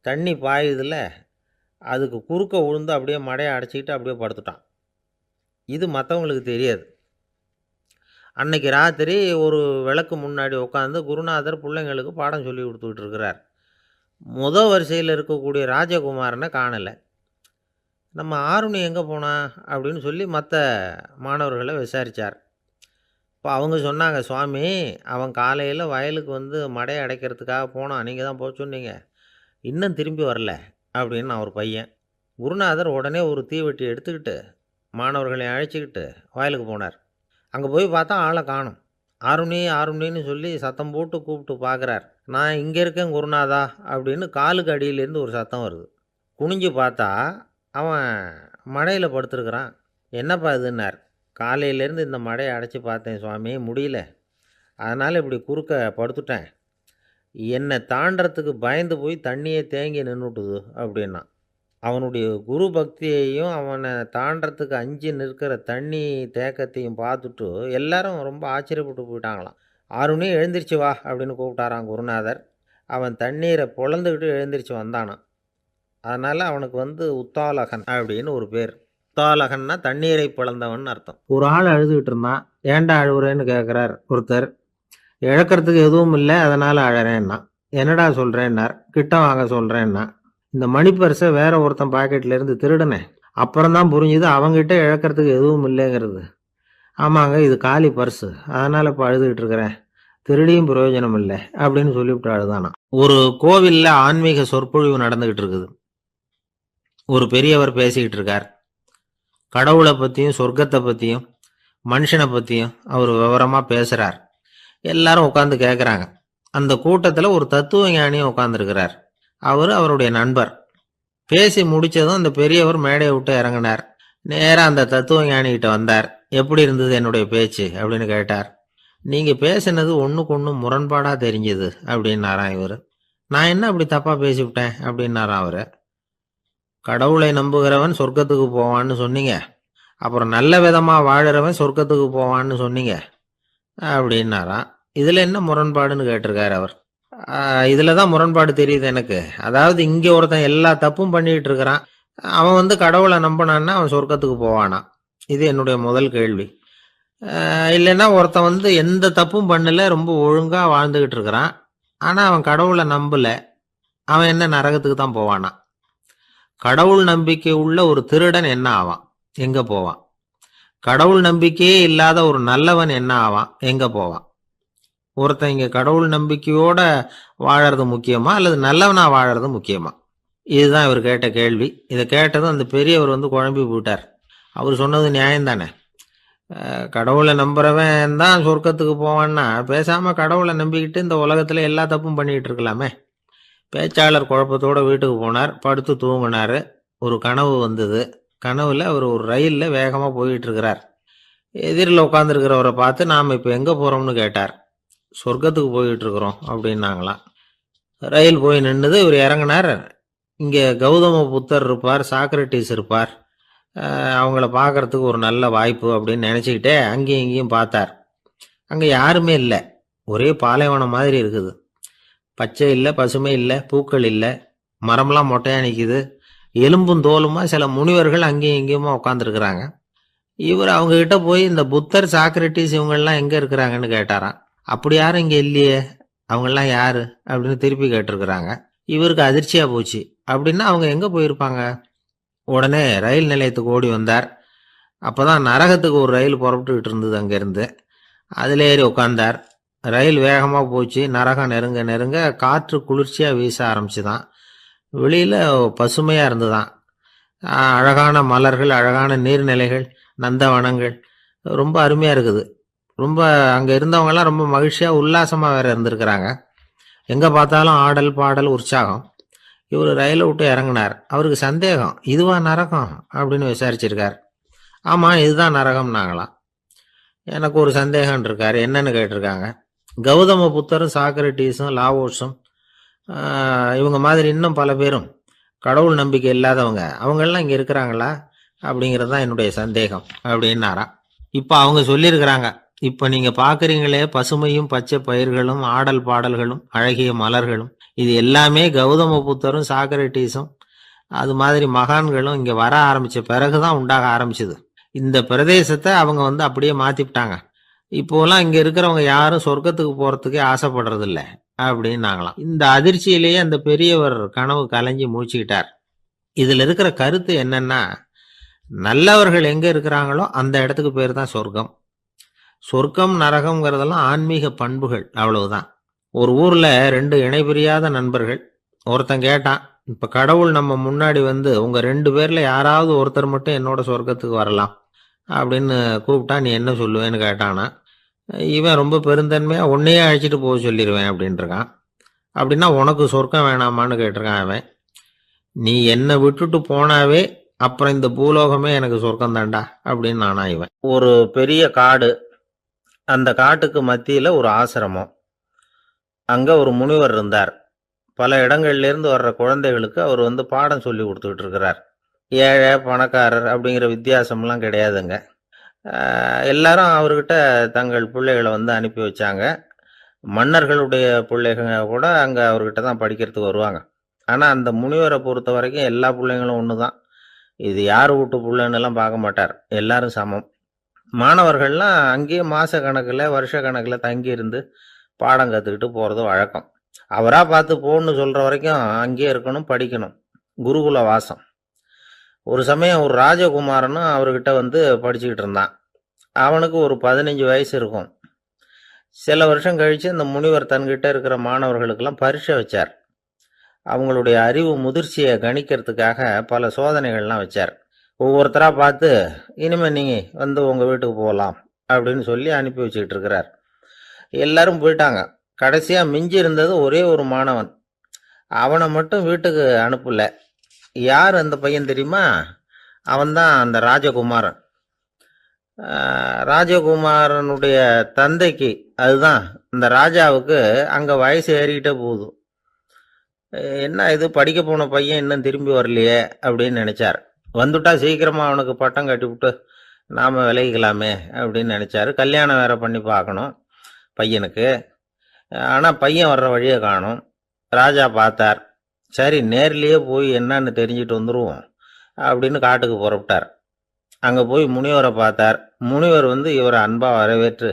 தண்ணி பாயுதில் அதுக்கு குறுக்க விழுந்து அப்படியே மடையை அடைச்சிக்கிட்டு அப்படியே படுத்துட்டான். இது மற்றவங்களுக்கு தெரியாது. அன்னைக்கு ராத்திரி ஒரு விளக்கு முன்னாடி உட்காந்து குருநாதர் பிள்ளைங்களுக்கு பாடம் சொல்லி கொடுத்துக்கிட்டு இருக்கிறார். முதல் வரிசையில் இருக்கக்கூடிய ராஜகுமாரனை காணலை. நம்ம ஆருணி எங்கே போனா அப்படின்னு சொல்லி மற்ற மாணவர்களை விசாரித்தார். இப்போ அவங்க சொன்னாங்க, சுவாமி அவன் காலையில் வயலுக்கு மடையை அடைக்கிறதுக்காக போனான், நீங்கள் தான் போக சொன்னீங்க, இன்னும் திரும்பி வரல அப்படின்னு ஒரு பையன். குருநாதர் உடனே ஒரு தீவெட்டி எடுத்துக்கிட்டு மாணவர்களை அழைச்சிக்கிட்டு வயலுக்கு போனார். அங்கே போய் பார்த்தா ஆளை காணும். ஆருணி ஆருணின்னு சொல்லி சத்தம் போட்டு கூப்பிட்டு பார்க்குறார். நான் இங்கே இருக்கேன் குருநாதா அப்படின்னு காலுக்கு அடியிலேருந்து ஒரு சத்தம் வருது. குனிஞ்சு பார்த்தா அவன் மடையில் படுத்துருக்குறான். என்னப்பா இதுன்னார். காலையிலேருந்து இந்த மடையை அடைச்சி பார்த்தேன் சுவாமி, முடியல, அதனால் இப்படி குறுக்க படுத்துட்டேன். என்னை தாண்டறதுக்கு பயந்து போய் தண்ணியை தேங்கி நின்றுட்டுது அப்படின்னா. அவனுடைய குரு பக்தியையும் அவனை தாண்டறதுக்கு அஞ்சு நிற்கிற தண்ணி தேக்கத்தையும் பார்த்துட்டு எல்லாரும் ரொம்ப ஆச்சரியப்பட்டு போயிட்டாங்களாம். ஆருணி எழுந்திரிச்சு வா அப்படின்னு கூப்பிட்டாரான் குருநாதர். அவன் தண்ணீரை பொழந்துக்கிட்டு எழுந்திரிச்சு வந்தானான். அதனால் அவனுக்கு உத்தாலகன் அப்படின்னு ஒரு பேர். உத்தாலகன்னா தண்ணீரை பிளந்தவன் அர்த்தம். ஒரு ஆள் அழுதுகிட்டு இருந்தான். ஏன்டா அழுகுறேன்னு கேட்குறார் ஒருத்தர். இழக்கிறதுக்கு எதுவும் இல்லை, அதனால் அழறேன்னா. என்னடா சொல்கிறேன்னார். கிட்ட வாங்க சொல்கிறேன்னா. இந்த மணி பர்ஸை வேற ஒருத்தன் பாக்கெட்லேருந்து திருடினேன், அப்புறம்தான் புரிஞ்சுது அவங்ககிட்ட இழக்கிறதுக்கு எதுவும் இல்லைங்கிறது. ஆமாங்க, இது காலி பர்ஸு, அதனால் இப்போ அழுதுகிட்டு இருக்கிறேன், திருடியும் பிரயோஜனம் இல்லை அப்படின்னு சொல்லிவிட்டு அழுதானா. ஒரு கோவிலில் ஆன்மீக சொற்பொழிவு நடந்துக்கிட்டு இருக்குது. ஒரு பெரியவர் பேசிக்கிட்டு இருக்கார். கடவுளை பற்றியும் சொர்க்கத்தை பற்றியும் மனுஷனை பற்றியும் அவர் விவரமாக பேசுகிறார். எல்லாரும் உட்காந்து கேட்குறாங்க. அந்த கூட்டத்தில் ஒரு தத்துவ ஞானியும் உட்காந்துருக்கிறார். அவர் அவருடைய நண்பர். பேசி முடித்ததும் அந்த பெரியவர் மேடையை விட்டு இறங்கினார். நேராக அந்த தத்துவ ஞானிகிட்ட வந்தார். எப்படி இருந்தது என்னுடைய பேச்சு அப்படின்னு கேட்டார். நீங்கள் பேசினது ஒன்றுக்கு ஒன்று முரண்பாடாக தெரிஞ்சுது அப்படின்னாராம் இவர். நான் என்ன அப்படி தப்பாக பேசிவிட்டேன் அப்படின்னாராம் அவர். கடவுளை நம்புகிறவன் சொர்க்கத்துக்கு போவான்னு சொன்னீங்க, அப்புறம் நல்ல விதமாக வாழறவன் சொர்க்கத்துக்கு போவான்னு சொன்னீங்க அப்படின்னாராம். இதில் என்ன முரண்பாடுன்னு கேட்டிருக்கார் அவர். இதில் தான் முரண்பாடு தெரியுது எனக்கு. அதாவது இங்கே ஒருத்தன் எல்லா தப்பும் பண்ணிகிட்டு இருக்கிறான், அவன் கடவுளை நம்பினான்னா அவன் சொர்க்கத்துக்கு போவானா? இது என்னுடைய முதல் கேள்வி. இல்லைன்னா ஒருத்தன் எந்த தப்பும் பண்ணல, ரொம்ப ஒழுங்காக வாழ்ந்துக்கிட்டு இருக்கிறான், ஆனால் அவன் கடவுளை நம்பலை, அவன் என்ன நரகத்துக்கு தான் போவானா? கடவுள் நம்பிக்கை உள்ள ஒரு திருடன் என்ன ஆவான், எங்கே போவான்? கடவுள் நம்பிக்கையே இல்லாத ஒரு நல்லவன் என்ன ஆவான், எங்கே போவான்? ஒருத்தன் இங்கே கடவுள் நம்பிக்கையோட வாழறது முக்கியமா அல்லது நல்லவனா வாழறது முக்கியமா? இதுதான் இவர் கேட்ட கேள்வி. இதை கேட்டதும் அந்த பெரியவர் குழம்பி போயிட்டார். அவர் சொன்னது நியாயம்தானே. கடவுளை நம்புறவன் தான் சொர்க்கத்துக்கு போவான்னா பேசாமல் கடவுளை நம்பிக்கிட்டு இந்த உலகத்தில் எல்லா தப்பும் பண்ணிக்கிட்டு இருக்கலாமே. பேச்சாளர் குழப்பத்தோடு வீட்டுக்கு போனார். படுத்து தூங்கினார். ஒரு கனவு வந்தது. கனவில் அவர் ஒரு ரயிலில் வேகமாக போயிட்டு இருக்கிறார். எதிரில் உட்காந்துருக்கிறவரை பார்த்து நாம் இப்போ எங்கே போகிறோம்னு கேட்டார். சொர்க்கத்துக்கு போயிட்டு இருக்கிறோம் அப்படின்னாங்களாம். ரயில் போய் நின்றுது. இவர் இறங்கினார். இங்கே கௌதம புத்தர் இருப்பார், சாக்ரட்டிஸ் இருப்பார், அவங்கள பார்க்குறதுக்கு ஒரு நல்ல வாய்ப்பு அப்படின்னு நினச்சிக்கிட்டே அங்கேயும் இங்கேயும் பார்த்தார். அங்கே யாருமே இல்லை. ஒரே பாலைவனம் மாதிரி இருக்குது. பச்சை இல்லை, பசுமை இல்லை, பூக்கள் இல்லை, மரம்லாம் மொட்டையாக நிற்கிது. எலும்பும் தோலுமா சில முனிவர்கள் அங்கேயும் இங்கேயுமா உட்காந்துருக்குறாங்க. இவர் அவங்கக்கிட்ட போய் இந்த புத்தர் சாக்ரட்டிஸ் இவங்கெல்லாம் எங்கே இருக்கிறாங்கன்னு கேட்டாராம். அப்படி யாரும் இங்கே இல்லையே, அவங்கெல்லாம் யார் அப்படின்னு திருப்பி கேட்டிருக்கிறாங்க. இவருக்கு அதிர்ச்சியாக போச்சு. அப்படின்னா அவங்க எங்கே போயிருப்பாங்க? உடனே ரயில் நிலையத்துக்கு ஓடி வந்தார். அப்போ தான் நரகத்துக்கு ஒரு ரயில் புறப்பட்டுக்கிட்டு இருந்தது அங்கேருந்து. அதில் ஏறி உட்காந்தார். ரயில் வேகமாக போச்சு. நரகம் நெருங்க நெருங்க காற்று குளிர்ச்சியாக வீச ஆரம்பிச்சுதான். வெளியில் பசுமையாக இருந்துதான். அழகான மலர்கள், அழகான நீர்நிலைகள், நந்தவனங்கள், ரொம்ப அருமையாக இருக்குது. ரொம்ப அங்கே இருந்தவங்கெல்லாம் ரொம்ப மகிழ்ச்சியாக உல்லாசமாக வேறு இருந்திருக்கிறாங்க. எங்கே பார்த்தாலும் ஆடல் பாடல் உற்சாகம். இவர் ரயிலை விட்டு இறங்கினார். அவருக்கு சந்தேகம், இதுவா நரகம் அப்படின்னு விசாரிச்சிருக்கார். ஆமாம், இதுதான் நரகம்னாங்களாம். எனக்கு ஒரு சந்தேகம் இருக்கார். என்னன்னு கேட்டிருக்காங்க. கௌதம புத்தரும் சாக்ரட்டீஸும் லாவோஸும் இவங்க மாதிரி இன்னும் பல பேரும் கடவுள் நம்பிக்கை இல்லாதவங்க அவங்கெல்லாம் இங்கே இருக்கிறாங்களா அப்படிங்கிறது தான் என்னுடைய சந்தேகம் அப்படின்னாராம். இப்போ அவங்க சொல்லியிருக்கிறாங்க, இப்போ நீங்கள் பார்க்குறீங்களே பசுமையும் பச்சை பயிர்களும் ஆடல் பாடல்களும் அழகிய மலர்களும், இது எல்லாமே கௌதம புத்தரும் சாக்ரட்டீஸும் அது மாதிரி மகான்களும் இங்கே வர ஆரம்பித்த பிறகு தான் உண்டாக ஆரம்பிச்சுது. இந்த பிரதேசத்தை அவங்க அப்படியே மாற்றிவிட்டாங்க. இப்போலாம் இங்கே இருக்கிறவங்க யாரும் சொர்க்கத்துக்கு போகிறதுக்கே ஆசைப்படுறதில்ல அப்படின்னாங்களாம். இந்த அதிர்ச்சியிலேயே அந்த பெரியவர் கனவு கலைஞ்சி மூழ்கிக்கிட்டார். இதில் இருக்கிற கருத்து என்னன்னா, நல்லவர்கள் எங்கே இருக்கிறாங்களோ அந்த இடத்துக்கு பேர் தான் சொர்க்கம். சொர்க்கம் நரகம்ங்கிறதெல்லாம் ஆன்மீக பண்புகள், அவ்வளவுதான். ஒரு ஊரில் 2 இணைபிரியாத நண்பர்கள். ஒருத்தன் கேட்டான், இப்போ கடவுள் நம்ம முன்னாடி உங்கள் 2 பேரில் யாராவது ஒருத்தர் மட்டும் என்னோட சொர்க்கத்துக்கு வரலாம் அப்படின்னு கூப்பிட்டா நீ என்ன சொல்லுவேன்னு கேட்டானா. இவன் ரொம்ப பெருந்தன்மையாக உன்னையே அழைச்சிட்டு போக சொல்லிடுவேன் அப்படின்ட்டுருக்கான். அப்படின்னா உனக்கு சொர்க்கம் வேணாமான்னு கேட்டிருக்கான் அவன். நீ என்னை விட்டுட்டு போனாவே அப்புறம் இந்த பூலோகமே எனக்கு சொர்க்கம் தாண்டா அப்படின்னு நானா இவன். ஒரு பெரிய காடு, அந்த காட்டுக்கு மத்தியில் ஒரு ஆசிரமம். அங்கே ஒரு முனிவர் இருந்தார். பல இடங்கள்லேருந்து வர்ற குழந்தைகளுக்கு அவர் பாடம் சொல்லி கொடுத்துக்கிட்டு இருக்கிறார். ஏழை பணக்காரர் அப்படிங்கிற வித்தியாசம்லாம் கிடையாதுங்க. எல்லாரும் அவர்கிட்ட தங்கள் பிள்ளைகளை அனுப்பி வச்சாங்க. மன்னர்களுடைய பிள்ளைங்க கூட அங்கே அவர்கிட்ட தான் படிக்கிறதுக்கு வருவாங்க. ஆனால் அந்த முனிவரை பொறுத்த வரைக்கும் எல்லா பிள்ளைங்களும் ஒன்று தான். இது யார் வீட்டு பிள்ளைன்னெல்லாம் பார்க்க மாட்டார், எல்லாரும் சமம். மாணவர்கள்லாம் அங்கேயே மாத கணக்கில் வருஷ கணக்கில் தங்கியிருந்து பாடம் கற்றுக்கிட்டு போகிறது வழக்கம். அவராக பார்த்து போன்னு சொல்கிற வரைக்கும் அங்கேயே இருக்கணும், படிக்கணும். குருகுல வாசம். ஒரு சமயம் ஒரு ராஜகுமாரனும் அவர்கிட்ட படிச்சுக்கிட்டு இருந்தான். அவனுக்கு ஒரு 15 வயசு இருக்கும். சில வருஷம் கழித்து இந்த முனிவர் தன்கிட்ட இருக்கிற மாணவர்களுக்கெல்லாம் பரீட்சை வச்சார். அவங்களுடைய அறிவு முதிர்ச்சியை கணிக்கிறதுக்காக பல சோதனைகள்லாம் வச்சார். ஒவ்வொருத்தராக பார்த்து இனிமேல் நீங்கள் உங்கள் வீட்டுக்கு போகலாம் அப்படின்னு சொல்லி அனுப்பி வச்சுக்கிட்டு இருக்கிறார். எல்லாரும் போயிட்டாங்க. கடைசியாக மிஞ்சி இருந்தது ஒரே ஒரு மாணவன். அவனை மட்டும் வீட்டுக்கு அனுப்பலை. யார் அந்த பையன் தெரியுமா? அவன்தான் அந்த ராஜகுமாரன். ராஜகுமாரனுடைய தந்தைக்கு, அதுதான் இந்த ராஜாவுக்கு, அங்கே வயசு ஏறிக்கிட்டே போகுது. என்ன இது, படிக்க போன பையன் இன்னும் திரும்பி வரலையே அப்படின்னு நினச்சார். வந்துட்டா சீக்கிரமாக அவனுக்கு பட்டம் கட்டிவிட்டு நாம் விலகிக்கலாமே அப்படின்னு நினச்சார். கல்யாணம் வேற பண்ணி பார்க்கணும் பையனுக்கு. ஆனால் பையன் வர்ற வழியை காணும். ராஜா பார்த்தார். சரி, நேர்லேயே போய் என்னன்னு தெரிஞ்சுட்டு வந்துடுவோம் அப்படின்னு காட்டுக்கு புறப்பட்டார். அங்கே போய் முனிவரை பார்த்தார். முனிவர் இவரை அன்பாக வரவேற்று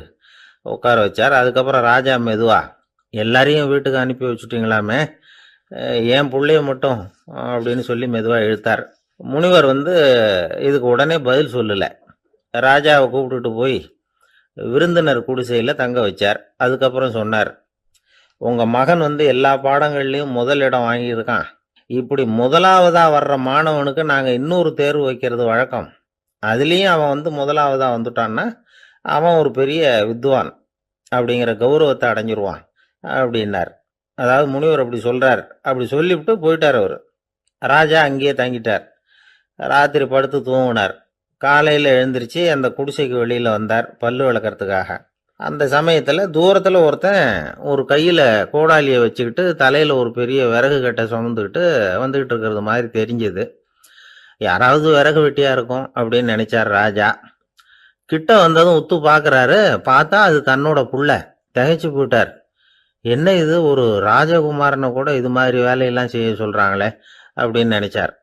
உட்கார வச்சார். அதுக்கப்புறம் ராஜா மெதுவா, எல்லாரையும் வீட்டுக்கு அனுப்பி வச்சுட்டிங்களாமே, ஏன் பிள்ளைய மட்டும் அப்படின்னு சொல்லி மெதுவாக இழுத்தார். முனிவர் இதுக்கு உடனே பதில் சொல்லலை. ராஜாவை கூப்பிட்டுட்டு போய் விருந்தினர் குடிசையில் தங்க வச்சார். அதுக்கப்புறம் சொன்னார், உங்கள் மகன் எல்லா பாடங்கள்லேயும் முதல் இடம் வாங்கியிருக்கான். இப்படி முதலாவதாக வர்ற மாணவனுக்கு நாங்கள் இன்னொரு தேர்வு வைக்கிறது வழக்கம். அதுலேயும் அவன் முதலாவதாக வந்துட்டான்னா அவன் ஒரு பெரிய வித்வான் அப்படிங்கிற கௌரவத்தை அடைஞ்சிருவான் அப்படின்னார். அதாவது முனிவர் அப்படி சொல்கிறார். அப்படி சொல்லிவிட்டு போயிட்டார் அவர். ராஜா அங்கேயே தங்கிட்டார். ராத்திரி படுத்து தூங்கினார். காலையில் எழுந்திரிச்சு அந்த குடிசைக்கு வெளியில் வந்தார் பல்லு விளக்கிறதுக்காக. அந்த சமயத்தில் தூரத்தில் ஒருத்தன் ஒரு கையில் கோடாலியை வச்சுக்கிட்டு தலையில் ஒரு பெரிய விறகு கட்டை சுமந்துக்கிட்டு வந்துக்கிட்டு இருக்கிறது மாதிரி தெரிஞ்சது. யாராவது விறகு வெட்டியாக இருக்கும் அப்படின்னு நினச்சார் ராஜா. கிட்ட வந்ததும் உத்து பார்க்குறாரு. பார்த்தா அது தன்னோட புள்ள. திகைச்சு போயிட்டார். என்ன இது, ஒரு ராஜகுமாரனை கூட இது மாதிரி வேலையெல்லாம் செய்ய சொல்கிறாங்களே அப்படின்னு நினச்சார்.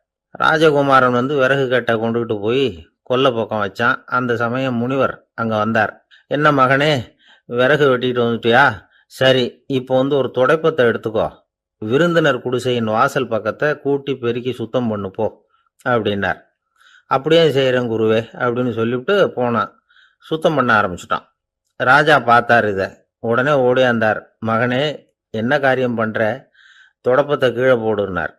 ராஜகுமாரன் விறகு கட்டை கொண்டுக்கிட்டு போய் கொல்லை பக்கம் வச்சான். அந்த சமயம் முனிவர் அங்கே வந்தார். என்ன மகனே, விறகு வெட்டிட்டு வந்துட்டியா? சரி, இப்போ ஒரு துடைப்பத்தை எடுத்துக்கோ. விருந்தினர் குடிசையின் வாசல் பக்கத்தை கூட்டி பெருக்கி சுத்தம் பண்ணு போ அப்படின்னார். அப்படியே செய்கிறேன் குருவே அப்படின்னு சொல்லிவிட்டு போனான். சுத்தம் பண்ண ஆரம்பிச்சிட்டான். ராஜா பார்த்தார் இதை. உடனே ஓடியாந்தார். மகனே, என்ன காரியம் பண்ணுற? தொடப்பத்தை கீழே போடுனார்.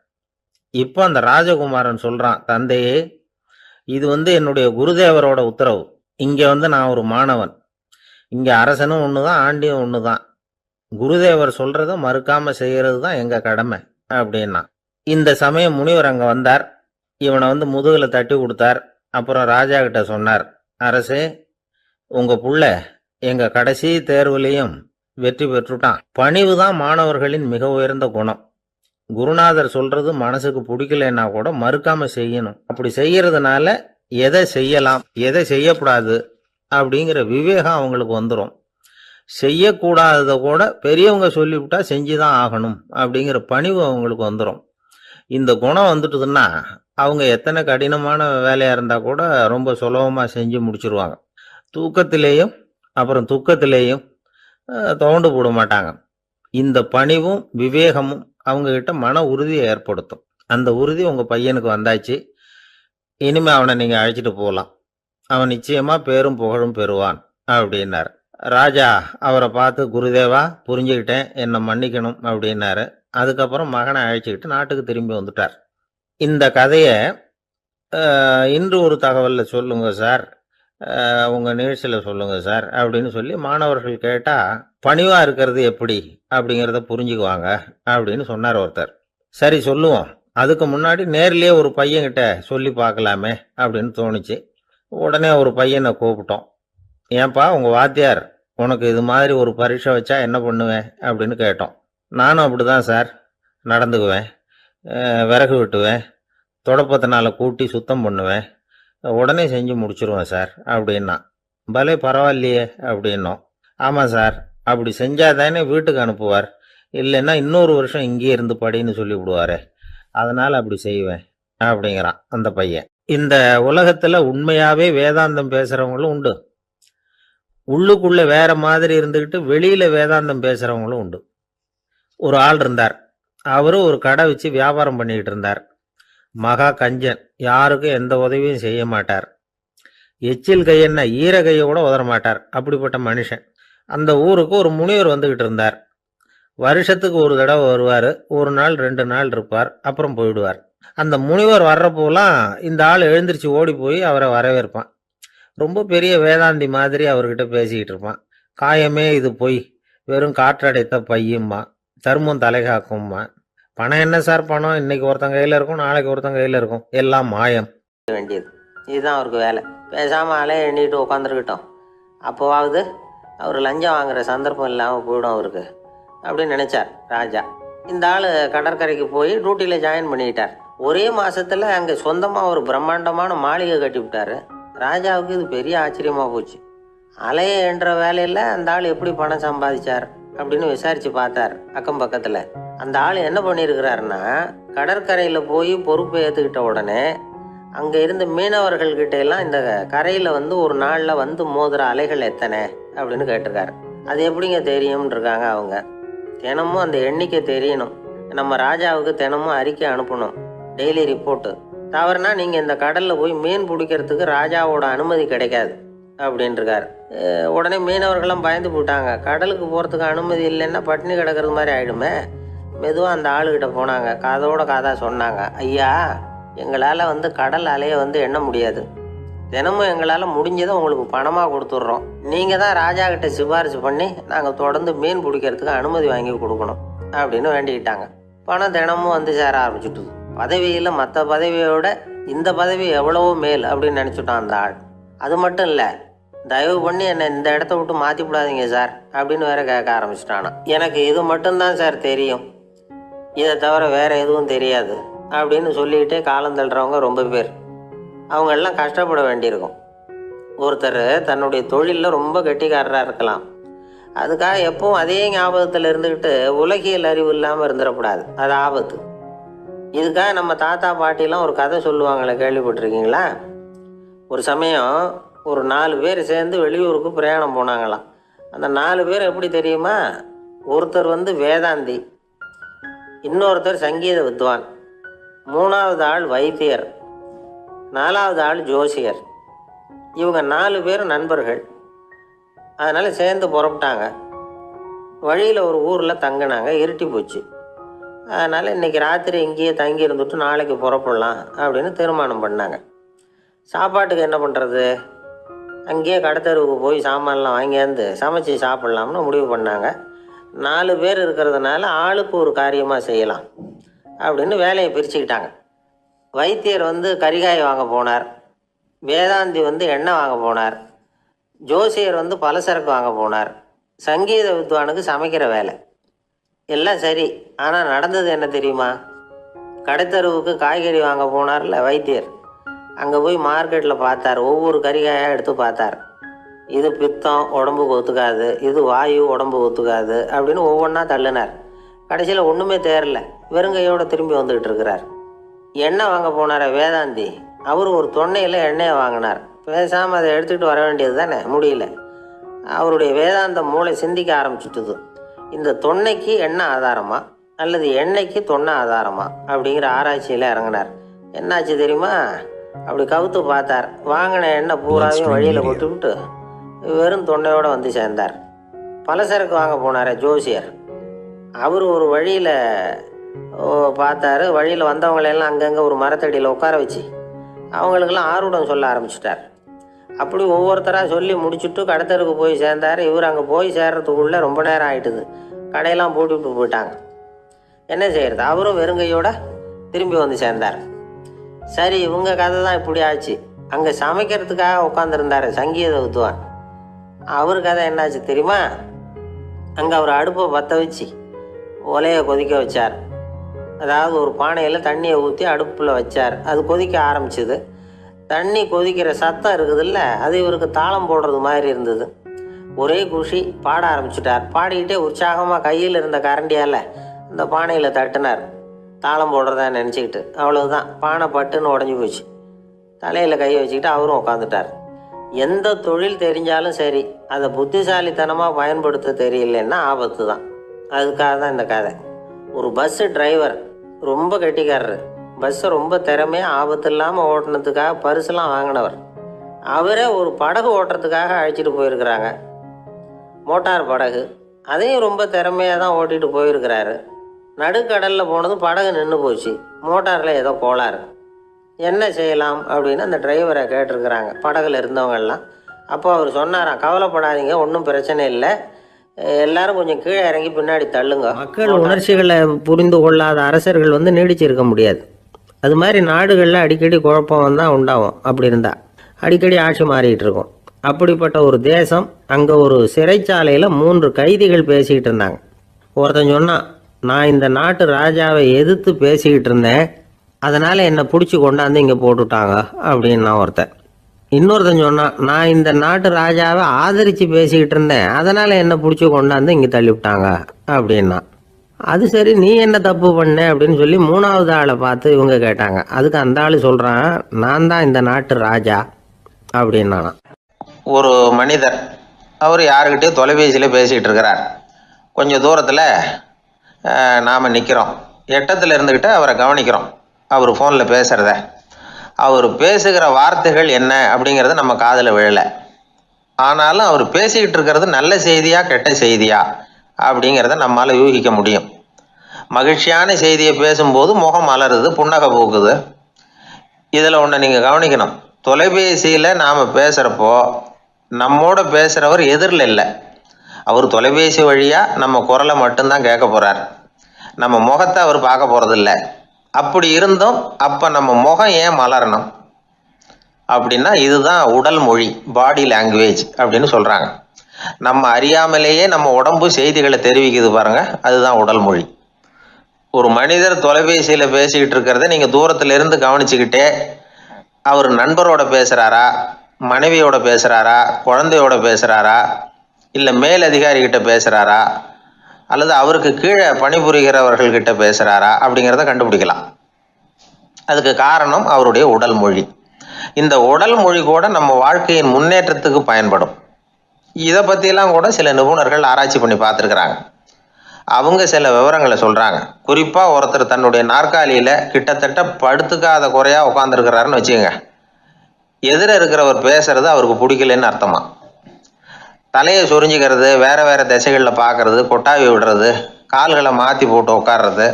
இப்போ அந்த ராஜகுமாரன் சொல்கிறான், தந்தையே, இது என்னுடைய குருதேவரோட உத்தரவு. இங்கே நான் ஒரு மாணவன். இங்கே அரசனும் ஒன்று தான், ஆண்டியும் ஒன்று தான். குருதேவர் சொல்கிறத மறுக்காமல் செய்கிறது தான் எங்கள் கடமை அப்படின்னா. இந்த சமயம் முனிவர் அங்கே வந்தார். இவனை முதுகில் தட்டி கொடுத்தார். அப்புறம் ராஜா கிட்ட சொன்னார், அரசே, உங்கள் புள்ள எங்கள் கடைசி தேர்வுலையும் வெற்றி பெற்றுட்டான். பணிவு தான் மாணவர்களின் மிக உயர்ந்த குணம். குருநாதர் சொல்றது மனசுக்கு பிடிக்கலன்னா கூட மறுக்காம செய்யணும். அப்படி செய்யறதுனால எதை செய்யலாம் எதை செய்யக்கூடாது அப்படிங்கிற விவேகம் அவங்களுக்கு வந்துடும். செய்யக்கூடாததை கூட பெரியவங்க சொல்லிவிட்டா செஞ்சுதான் ஆகணும் அப்படிங்கிற பணிவு அவங்களுக்கு வந்துடும். இந்த குணம் வந்துட்டுதுன்னா அவங்க எத்தனை கடினமான வேலையா இருந்தா கூட ரொம்ப சுலபமா செஞ்சு முடிச்சிருவாங்க. தூக்கத்திலேயும் அப்புறம் துக்கத்திலேயும் தோண்டு போட மாட்டாங்க. இந்த பணிவும் விவேகமும் அவங்க கிட்ட மன உறுதியை ஏற்படுத்தும். அந்த உறுதி உங்க பையனுக்கு வந்தாச்சு. இனிமே அவனை நீங்க அழைச்சிட்டு போகலாம். அவன் நிச்சயமா பேரும் புகழும் பெறுவான் அப்படின்னாரு. ராஜா அவரை பார்த்து, குருதேவா, புரிஞ்சுக்கிட்டேன், என்னை மன்னிக்கணும் அப்படின்னாரு. அதுக்கப்புறம் மகனை அழைச்சிக்கிட்டு நாட்டுக்கு திரும்பி வந்துட்டார். இந்த கதையை இன்று ஒரு தகவலில் சொல்லுங்க சார், உங்கள் நிகழ்ச்சியில் சொல்லுங்க சார் அப்படின்னு சொல்லி மாணவர்கள் கேட்டால் பணிவாக இருக்கிறது எப்படி அப்படிங்கிறத புரிஞ்சுக்குவாங்க அப்படின்னு சொன்னார் ஒருத்தர். சரி சொல்லுவோம், அதுக்கு முன்னாடி நேர்லேயே ஒரு பையன்கிட்ட சொல்லி பார்க்கலாமே அப்படின்னு தோணுச்சு. உடனே ஒரு பையனை கூப்பிட்டோம். ஏன்பா, உங்கள் வாத்தியார் உனக்கு இது மாதிரி ஒரு பரீட்சை வச்சா என்ன பண்ணுவேன் அப்படின்னு கேட்டோம். நானும் அப்படி தான் சார் நடந்துக்குவேன். விறகு வெட்டுவேன், தொடப்பத்தினால கூட்டி சுத்தம் பண்ணுவேன், உடனே செஞ்சு முடிச்சிருவேன் சார் அப்படின்னா. பலே பரவாயில்லையே அப்படின்னோம். ஆமாம் சார், அப்படி செஞ்சால் தானே வீட்டுக்கு அனுப்புவார், இல்லைன்னா இன்னொரு வருஷம் இங்கேயே இருந்து படின்னு சொல்லி விடுவார், அதனால் அப்படி செய்வேன் அப்படிங்கிறான் அந்த பையன். இந்த உலகத்தில் உண்மையாகவே வேதாந்தம் பேசுகிறவங்களும் உண்டு, உள்ளுக்குள்ளே வேற மாதிரி இருந்துக்கிட்டு வெளியில் வேதாந்தம் பேசுகிறவங்களும் உண்டு. ஒரு ஆள் இருந்தார். அவரும் ஒரு கடை வச்சு வியாபாரம் பண்ணிக்கிட்டு இருந்தார். மகா கஞ்சன், யாருக்கும் எந்த உதவியும் செய்ய மாட்டார். எச்சில் கையென்ன ஈர கையை கூட உதற மாட்டார். அப்படிப்பட்ட மனுஷன். அந்த ஊருக்கு ஒரு முனிவர் வந்துக்கிட்டு இருந்தார். வருஷத்துக்கு ஒரு தடவை வருவார். ஒரு நாள் 2 நாள் இருப்பார், அப்புறம் போயிடுவார். அந்த முனிவர் வர்றப்போலாம் இந்த ஆள் எழுந்திரிச்சு ஓடி போய் அவரை வரவேற்பான். ரொம்ப பெரிய வேதாந்தி மாதிரி அவர்கிட்ட பேசிக்கிட்டு இருப்பான். காயமே இது பொய், வெறும் காற்றடைத்த பையும்மா, தர்மம் தலைகாக்கும்மா. பணம் என்ன சார் பணம், இன்னைக்கு ஒருத்தன் கையில் இருக்கும், நாளைக்கு ஒருத்தன் கையில் இருக்கும், எல்லாம் மாயம் வேண்டியது. இதுதான் அவருக்கு வேலை. பேசாமல் அலைய எண்ணிட்டு உட்காந்துருக்கிட்டோம், அப்போவாவது அவர் லஞ்சம் வாங்குகிற சந்தர்ப்பம் இல்லாமல் போயிடும் அவருக்கு அப்படின்னு நினச்சார் ராஜா. இந்த ஆள் கடற்கரைக்கு போய் டியூட்டியில் ஜாயின் பண்ணிக்கிட்டார். ஒரே மாதத்தில் அங்கே சொந்தமாக ஒரு பிரம்மாண்டமான மாளிகை கட்டி விட்டார். ராஜாவுக்கு இது பெரிய ஆச்சரியமாக போச்சு. அலைய என்ற வேலையில் அந்த ஆள் எப்படி பணம் சம்பாதிச்சார் அப்படின்னு விசாரித்து பார்த்தார் அக்கம் பக்கத்தில். அந்த ஆள் என்ன பண்ணியிருக்கிறாருன்னா, கடற்கரையில் போய் பொறுப்பை ஏற்றுக்கிட்ட உடனே அங்கே இருந்த மீனவர்கள்கிட்ட எல்லாம் இந்த கரையில் ஒரு நாளில் மோதுற அலைகள் எத்தனை அப்படின்னு கேட்டிருக்காரு. அது எப்படிங்க தெரியும்னு இருக்காங்க அவங்க. தினமும் அந்த எண்ணிக்கை தெரியணும். நம்ம ராஜாவுக்கு தினமும் அறிக்கை அனுப்பணும், டெய்லி ரிப்போர்ட்டு. தவறுனா நீங்கள் இந்த கடலில் போய் மீன் பிடிக்கிறதுக்கு ராஜாவோட அனுமதி கிடைக்காது அப்படின்ட்டுருக்காரு. உடனே மீனவர்கள்லாம் பயந்து போட்டாங்க. கடலுக்கு போகிறதுக்கு அனுமதி இல்லைன்னா பட்டினி கிடக்கிறது மாதிரி ஆகிடுமே. மெதுவாக அந்த ஆளுகிட்ட போனாங்க, காதோட காதாக சொன்னாங்க, ஐயா, எங்களால் கடல் அலையை எண்ண முடியாது. தினமும் எங்களால் முடிஞ்சதை உங்களுக்கு பணமாக கொடுத்துட்றோம். நீங்கள் தான் ராஜா கிட்ட சிபாரிசு பண்ணி நாங்கள் தொடர்ந்து மீன் பிடிக்கிறதுக்கு அனுமதி வாங்கி கொடுக்கணும் அப்படின்னு வேண்டிக்கிட்டாங்க. பணம் தினமும் சேர ஆரம்பிச்சுட்டுது. பதவியில் மற்ற பதவியோட இந்த பதவி எவ்வளவோ மேல் அப்படின்னு நினச்சிட்டான் அந்த ஆள். அது மட்டும் இல்லை, தயவு பண்ணி என்னை இந்த இடத்த விட்டு மாற்றிவிடாதீங்க சார் அப்படின்னு வேற கேட்க ஆரம்பிச்சிட்டானா. எனக்கு இது மட்டும்தான் சார் தெரியும், இதை தவிர வேற எதுவும் தெரியாது அப்படின்னு சொல்லிக்கிட்டே காலம் தள்ளுறவங்க ரொம்ப பேர். அவங்க எல்லாம் கஷ்டப்பட வேண்டியிருக்கும். ஒருத்தர் தன்னுடைய தொழிலில் ரொம்ப கெட்டிக்காரராக இருக்கலாம். அதுக்காக எப்பவும் அதே ஞாபகத்தில் இருந்துக்கிட்டு உலகியல் அறிவு இல்லாமல் இருந்துடக்கூடாது, அது ஆபத்து. இதுக்காக நம்ம தாத்தா பாட்டிலாம் ஒரு கதை சொல்லுவாங்களே, கேள்விப்பட்டிருக்கீங்களா? ஒரு சமயம் ஒரு 4 பேர் சேர்ந்து வெளியூருக்கு பிரயாணம் போனாங்களாம். அந்த 4 பேர் எப்படி தெரியுமா? ஒருத்தர் வேதாந்தி, இன்னொருத்தர் சங்கீத வித்வான், மூணாவது ஆள் வைத்தியர், நாலாவது ஆள் ஜோசியர். இவங்க 4 பேரும் நண்பர்கள். அதனால் சேர்ந்து புறப்பட்டாங்க. வழியில் ஒரு ஊரில் தங்கினாங்க. இருட்டி போச்சு. அதனால் இன்றைக்கி ராத்திரி இங்கேயே தங்கி இருந்துட்டு நாளைக்கு புறப்படலாம் அப்படின்னு தீர்மானம் பண்ணாங்க. சாப்பாட்டுக்கு என்ன பண்ணுறது? அங்கேயே கடத்தெருவுக்கு போய் சாமான்லாம் வாங்கியாந்து சமைச்சி சாப்பிட்லாம்னு முடிவு பண்ணாங்க. 4 பேர் இருக்கிறதுனால ஆளுக்கு ஒரு காரியமாக செய்யலாம் அப்படின்னு வேலையை பிரிச்சுக்கிட்டாங்க. வைத்தியர் கரிகாய் வாங்க போனார், வேதாந்தி எண்ணெய் வாங்க போனார், ஜோசியர் பலசரக்கு வாங்க போனார், சங்கீத வித்வானுக்கு சமைக்கிற வேலை. எல்லாம் சரி. ஆனால் நடந்தது என்ன தெரியுமா? கடைத்தெருவுக்கு காய்கறி வாங்க போனார்ல வைத்தியர், அங்கே போய் மார்க்கெட்டில் பார்த்தார். ஒவ்வொரு கறிகாயாக எடுத்து பார்த்தார். இது பித்தம், உடம்புக்கு ஒத்துக்காது, இது வாயு, உடம்புக்கு ஒத்துக்காது அப்படின்னு ஒவ்வொன்றா தள்ளினார். கடைசியில் ஒன்றுமே தேரல. வெறுங்கையோடு திரும்பி வந்துக்கிட்டு இருக்கிறார். எண்ணெய் வாங்க போனார் வேதாந்தி, அவர் ஒரு தொன்னையில் எண்ணெயை வாங்கினார். பேசாமல் அதை எடுத்துக்கிட்டு வர வேண்டியது தானே, முடியல. அவருடைய வேதாந்த மூளை சிந்திக்க ஆரம்பிச்சுட்டுது. இந்த தொன்னைக்கு எண்ணெய் ஆதாரமா அல்லது எண்ணெய்க்கு தொன்னை ஆதாரமா அப்படிங்கிற ஆராய்ச்சியில் இறங்கினார். என்னாச்சு தெரியுமா? அப்படி கவுத்து பார்த்தார். வாங்கின எண்ணெய் பூராவையும் வழியில் கொட்டுவிட்டு வெறும் தொண்டையோடு வந்து சேர்ந்தார். பலசரக்கு வாங்க போனார் ஜோசியர். அவர் ஒரு வழியில் பார்த்தாரு. வழியில் வந்தவங்களெல்லாம் அங்கங்கே ஒரு மரத்தடியில் உட்கார வச்சு அவங்களுக்கெல்லாம் ஆர்வம் சொல்ல ஆரம்பிச்சிட்டார். அப்படி ஒவ்வொருத்தராக சொல்லி முடிச்சுட்டு கடத்தருக்கு போய் சேர்ந்தார். இவர் அங்கே போய் சேர்றதுக்குள்ளே ரொம்ப நேரம் ஆகிட்டுது. கடையெல்லாம் போட்டுவிட்டு போயிட்டாங்க. என்ன செய்கிறது? அவரும் வெறுங்கையோடு திரும்பி வந்து சேர்ந்தார். சரி, இவங்க கதை தான் இப்படி ஆச்சு. அங்கே சமைக்கிறதுக்காக உட்காந்துருந்தார் சங்கீத வித்வான். அவர் கதை என்னாச்சு தெரியுமா? அங்கே அவர் அடுப்பை பற்ற வச்சு ஒலையை கொதிக்க வச்சார். அதாவது ஒரு பானையில் தண்ணியை ஊற்றி அடுப்பில் வச்சார். அது கொதிக்க ஆரம்பிச்சுது. தண்ணி கொதிக்கிற சத்தம் இருக்குதுல்ல, அது இவருக்கு தாளம் போடுறது மாதிரி இருந்தது. ஒரே குஷி, பாட ஆரம்பிச்சுட்டார். பாடிக்கிட்டே உற்சாகமாக கையில் இருந்த கரண்டியால் அந்த பானையில் தட்டினார், தாளம் போடுறதா நினச்சிக்கிட்டு. அவ்வளவுதான், பானை பட்டுன்னு உடஞ்சி போச்சு. தலையில் கையை வச்சுக்கிட்டு அவரும் உட்காந்துட்டார். எந்த தொழில் தெரிஞ்சாலும் சரி, அதை புத்திசாலித்தனமாக பயன்படுத்த தெரியலன்னா ஆபத்து தான். அதுக்காக தான் இந்த கதை. ஒரு பஸ்ஸு டிரைவர் ரொம்ப கெட்டிக்காரர். பஸ்ஸை ரொம்ப திறமையாக ஆபத்து இல்லாமல் ஓட்டுனதுக்காக பரிசுலாம் வாங்கினவர். அவரே ஒரு படகு ஓட்டுறதுக்காக அழைச்சிட்டு போயிருக்கிறாங்க, மோட்டார் படகு. அதையும் ரொம்ப திறமையாக தான் ஓட்டிகிட்டு போயிருக்கிறாரு. நடுக்கடலில் போனதும் படகு நின்று போச்சு. மோட்டாரில் ஏதோ கோளாறு. என்ன செய்யலாம் அப்படின்னு அந்த டிரைவரை கேட்டிருக்கிறாங்க படகுல இருந்தவங்கெல்லாம். அப்போ அவர் சொன்னாராம், கவலைப்படாதீங்க, ஒன்றும் பிரச்சனை இல்லை, எல்லாரும் கொஞ்சம் கீழே இறங்கி பின்னாடி தள்ளுங்க. மக்கள் உணர்ச்சிகளை புரிந்து கொள்ளாத அரசர்கள் நீடிச்சிருக்க முடியாது. அது மாதிரி நாடுகளில் அடிக்கடி குழப்பம் வந்தால் உண்டாகும். அப்படி இருந்தால் அடிக்கடி ஆட்சி மாறிக்கிட்டு இருக்கும். அப்படிப்பட்ட ஒரு தேசம். அங்கே ஒரு சிறைச்சாலையில் 3 கைதிகள் பேசிக்கிட்டு இருந்தாங்க. ஒருத்தன் சொன்னான், நான் இந்த நாட்டு ராஜாவை எதிர்த்து பேசிக்கிட்டு இருந்தேன், அதனால் என்னை பிடிச்சி கொண்டாந்து இங்கே போட்டுட்டாங்க அப்படின்னா ஒருத்தன். இன்னொருத்தன் சொன்னான், நான் இந்த நாட்டு ராஜாவை ஆதரித்து பேசிக்கிட்டு இருந்தேன், அதனால் என்னை பிடிச்சி கொண்டாந்து இங்கே தள்ளிவிட்டாங்க அப்படின்னா. அது சரி, நீ என்ன தப்பு பண்ண அப்படின்னு சொல்லி 3வது ஆளை பார்த்து இவங்க கேட்டாங்க. அதுக்கு அந்த ஆள் சொல்கிறான், நான் தான் இந்த நாட்டு ராஜா அப்படின்னா. ஒரு மனிதர், அவர் யாருக்கிட்டே தொலைபேசியில் பேசிகிட்டு இருக்கிறார். கொஞ்சம் தூரத்தில் நாம் நிற்கிறோம். எட்டத்தில் இருந்துக்கிட்டு அவரை கவனிக்கிறோம். அவர் ஃபோனில் பேசுகிறத. அவர் பேசுகிற வார்த்தைகள் என்ன அப்படிங்கிறது நம்ம காதில் விழலை. ஆனாலும் அவர் பேசிக்கிட்டு இருக்கிறது நல்ல செய்தியா கெட்ட செய்தியா அப்படிங்கிறத நம்மளால் யூகிக்க முடியும். மகிழ்ச்சியான செய்தியை பேசும்போது முகம் மலருது, புன்னகை போக்குது. இதில் ஒன்று நீங்கள் கவனிக்கணும். தொலைபேசியில் நாம் பேசுகிறப்போ நம்மோட பேசுகிறவர் எதிரில் இல்லை. அவர் தொலைபேசி வழியாக நம்ம குரலை மட்டும்தான் கேட்க போகிறார். நம்ம முகத்தை அவர் பார்க்க போகிறதில்ல. அப்படி இருந்தும் அப்போ நம்ம முகம் ஏன் மலரணும் அப்படின்னா, இதுதான் உடல் மொழி, பாடி லாங்குவேஜ் அப்படின்னு சொல்கிறாங்க. நம்ம அறியாமலேயே நம்ம உடம்பு செய்திகளை தெரிவிக்குது பாருங்க, அதுதான் உடல் மொழி. ஒரு மனிதர் தொலைபேசியில் பேசிக்கிட்டு இருக்கிறத நீங்கள் தூரத்தில் இருந்து கவனிச்சுக்கிட்டே, அவர் நண்பரோட பேசுகிறாரா, மனைவியோட பேசுகிறாரா, குழந்தையோட பேசுகிறாரா, இல்லை மேல் அதிகாரிகிட்ட பேசுகிறாரா, அல்லது அவருக்கு கீழே பணிபுரிகிறவர்கள்கிட்ட பேசுகிறாரா அப்படிங்கிறத கண்டுபிடிக்கலாம். அதுக்கு காரணம் அவருடைய உடல் மொழி. இந்த உடல் மொழி கூட நம்ம வாழ்க்கையின் முன்னேற்றத்துக்கு பயன்படும். இதை பற்றியெல்லாம் கூட சில நிபுணர்கள் ஆராய்ச்சி பண்ணி பார்த்துருக்குறாங்க. அவங்க சில விவரங்களை சொல்கிறாங்க. குறிப்பாக ஒருத்தர் தன்னுடைய நாற்காலியில் கிட்டத்தட்ட படுத்துக்காத குறையாக உட்காந்துருக்கிறாருன்னு வச்சுக்கோங்க. எதிர இருக்கிறவர் பேசுறது அவருக்கு பிடிக்கலன்னு அர்த்தமா. தலையை சொரிஞ்சிக்கிறது, வேறு வேறு திசைகளில் பார்க்குறது, கொட்டாவி விடுறது, கால்களை மாற்றி போட்டு உட்கார்றது,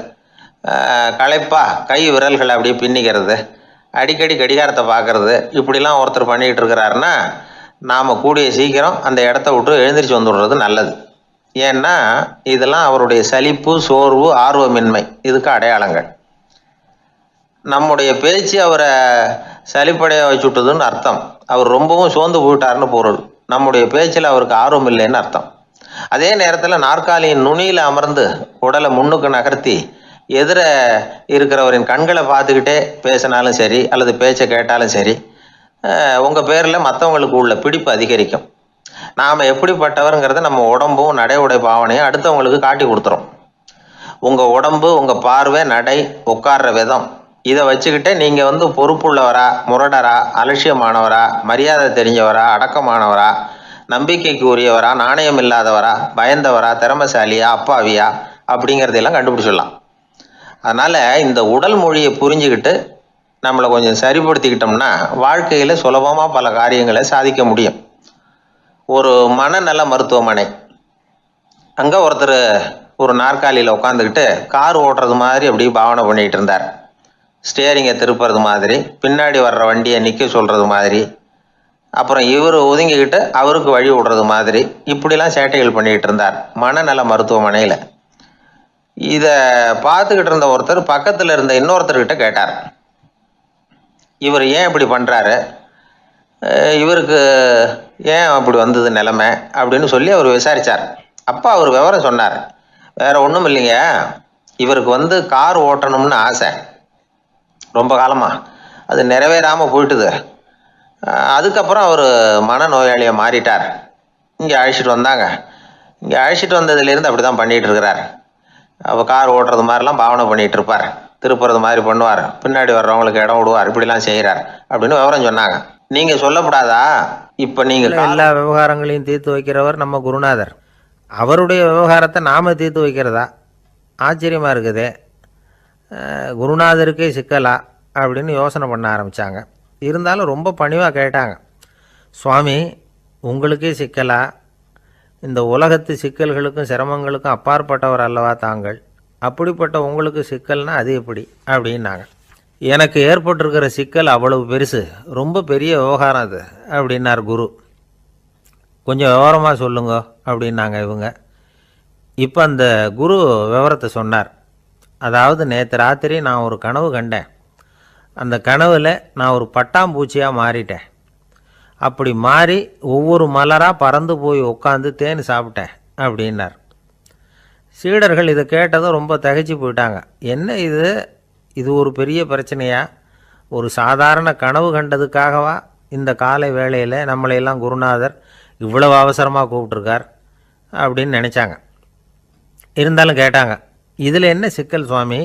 களைப்பாக கை விரல்களை அப்படியே பின்னிக்கிறது, அடிக்கடி கடிகாரத்தை பார்க்குறது, இப்படிலாம் ஒருத்தர் பண்ணிக்கிட்டு இருக்கிறாருன்னா நாம் கூடிய சீக்கிரம் அந்த இடத்த விட்டு எழுந்திரிச்சு வந்துடுறது நல்லது. ஏன்னா இதெல்லாம் அவருடைய சலிப்பு, சோர்வு, ஆர்வமின்மை இதுக்கு அடையாளங்கள். நம்முடைய பேச்சு அவரை சலிப்படைய வச்சுட்டுதுன்னு அர்த்தம். அவர் ரொம்பவும் சோர்ந்து போயிட்டார்னு பொருள். நம்முடைய பேச்சில் அவருக்கு ஆர்வம் இல்லைன்னு அர்த்தம். அதே நேரத்தில் நாற்காலியின் நுனியில் அமர்ந்து உடலை முன்னுக்கு நகர்த்தி எதிர இருக்கிறவரின் கண்களை பார்த்துக்கிட்டே பேசினாலும் சரி அல்லது பேச்சை கேட்டாலும் சரி, உங்கள் பேரில் மற்றவங்களுக்கு உள்ள பிடிப்பு அதிகரிக்கும். நாம் எப்படிப்பட்டவருங்கிறத நம்ம உடம்பும் நடை உடை பாவனையும் அடுத்தவங்களுக்கு காட்டி கொடுத்துரும். உங்கள் உடம்பு, உங்கள் பார்வை, நடை, உட்கார்ற விதம் இதை வச்சுக்கிட்டே நீங்கள் பொறுப்புள்ளவரா, முரடரா, அலட்சியமானவரா, மரியாதை தெரிஞ்சவரா, அடக்கமானவரா, நம்பிக்கைக்கு உரியவரா, நாணயம் இல்லாதவரா, பயந்தவரா, திறமைசாலியா, அப்பாவியா அப்படிங்கிறதையெல்லாம் கண்டுபிடிச்சிடலாம். அதனால் இந்த உடல் மொழியை புரிஞ்சுக்கிட்டு நம்மளை கொஞ்சம் சரிப்படுத்திக்கிட்டோம்னா வாழ்க்கையில் சுலபமாக பல காரியங்களை சாதிக்க முடியும். ஒரு மனநல மருத்துவமனை, அங்கே ஒருத்தர் ஒரு நாற்காலியில் உட்காந்துக்கிட்டு கார் ஓட்டுறது மாதிரி அப்படி பாவனை பண்ணிகிட்டு இருந்தார். ஸ்டேரிங்கை திருப்புறது மாதிரி, பின்னாடி வர்ற வண்டியை நிற்க சொல்கிறது மாதிரி, அப்புறம் இவர் ஒதுங்கிக்கிட்டு அவருக்கு வழி விடுறது மாதிரி, இப்படிலாம் சேட்டைகள் பண்ணிக்கிட்டு இருந்தார் மனநல மருத்துவமனையில். இதை பார்த்துக்கிட்டு இருந்த ஒருத்தர் பக்கத்தில் இருந்த இன்னொருத்தர்கிட்ட கேட்டார், இவர் ஏன் இப்படி பண்ணுறாரு, இவருக்கு ஏன் அப்படி வந்தது நிலைமை அப்படின்னு சொல்லி அவர் விசாரித்தார். அப்போ அவர் விவரம் சொன்னார். வேறு ஒன்றும் இல்லைங்க, இவருக்கு கார் ஓட்டணும்னு ஆசை ரொம்ப காலமாக, அது நிறைவேறாமல் போயிட்டுது. அதுக்கப்புறம் அவர் மனநோயாளியாக மாறிட்டார். இங்கே அழைச்சிட்டு வந்தாங்க. இங்கே அழைச்சிட்டு வந்ததுலேருந்து அப்படி தான் பண்ணிகிட்டு இருக்கிறார். அப்போ கார் ஓட்டுறது மாதிரிலாம் பாவனை பண்ணிகிட்டு இருப்பார், திருப்புறது மாதிரி பண்ணுவார், பின்னாடி வர்றவங்களுக்கு இடம் விடுவார், இப்படிலாம் செய்கிறார் அப்படின்னு விவரம் சொன்னாங்க. நீங்கள் சொல்லப்படாதா? இப்போ நீங்கள் எல்லா விவகாரங்களையும் தீர்த்து வைக்கிறவர் நம்ம குருநாதர். அவருடைய விவகாரத்தை நாம் தீர்த்து வைக்கிறதா? ஆச்சரியமாக இருக்குதே, குருநாதருக்கே சிக்கலா அப்படின்னு யோசனை பண்ண ஆரம்பித்தாங்க. இருந்தாலும் ரொம்ப பணிவாக கேட்டாங்க, சுவாமி உங்களுக்கே சிக்கலா? இந்த உலகத்து சிக்கல்களுக்கும் சிரமங்களுக்கும் அப்பாற்பட்டவர் அல்லவா தாங்கள்? அப்படிப்பட்ட உங்களுக்கு சிக்கல்னா அது எப்படி அப்படின்னாங்க. எனக்கு ஏற்பட்டிருக்கிற சிக்கல் அவ்வளவு பெருசு, ரொம்ப பெரிய விவகாரம் அது அப்படின்னார் குரு. கொஞ்சம் விவரமாக சொல்லுங்க அப்படின்னாங்க இவங்க. இப்போ அந்த குரு விவரத்தை சொன்னார். அதாவது நேற்று ராத்திரி நான் ஒரு கனவு கண்டேன். அந்த கனவில் நான் ஒரு பட்டாம்பூச்சியாக மாறிட்டேன். அப்படி மாறி ஒவ்வொரு மலராக பறந்து போய் உட்காந்து தேன் சாப்பிட்டேன் அப்படின்னார். சீடர்கள் இதை கேட்டதும் ரொம்ப திகைச்சு போயிட்டாங்க. என்ன இது ஒரு பெரிய பிரச்சனையா? ஒரு சாதாரண கனவு கண்டதுக்காகவா இந்த காலை வேளையில் நம்மளையெல்லாம் குருநாதர் இவ்வளவு அவசரமாக கூப்பிட்ருக்கார் அப்படின்னு நினச்சாங்க. இருந்தாலும் கேட்டாங்க, இதில் என்ன சிக்கல் சுவாமி?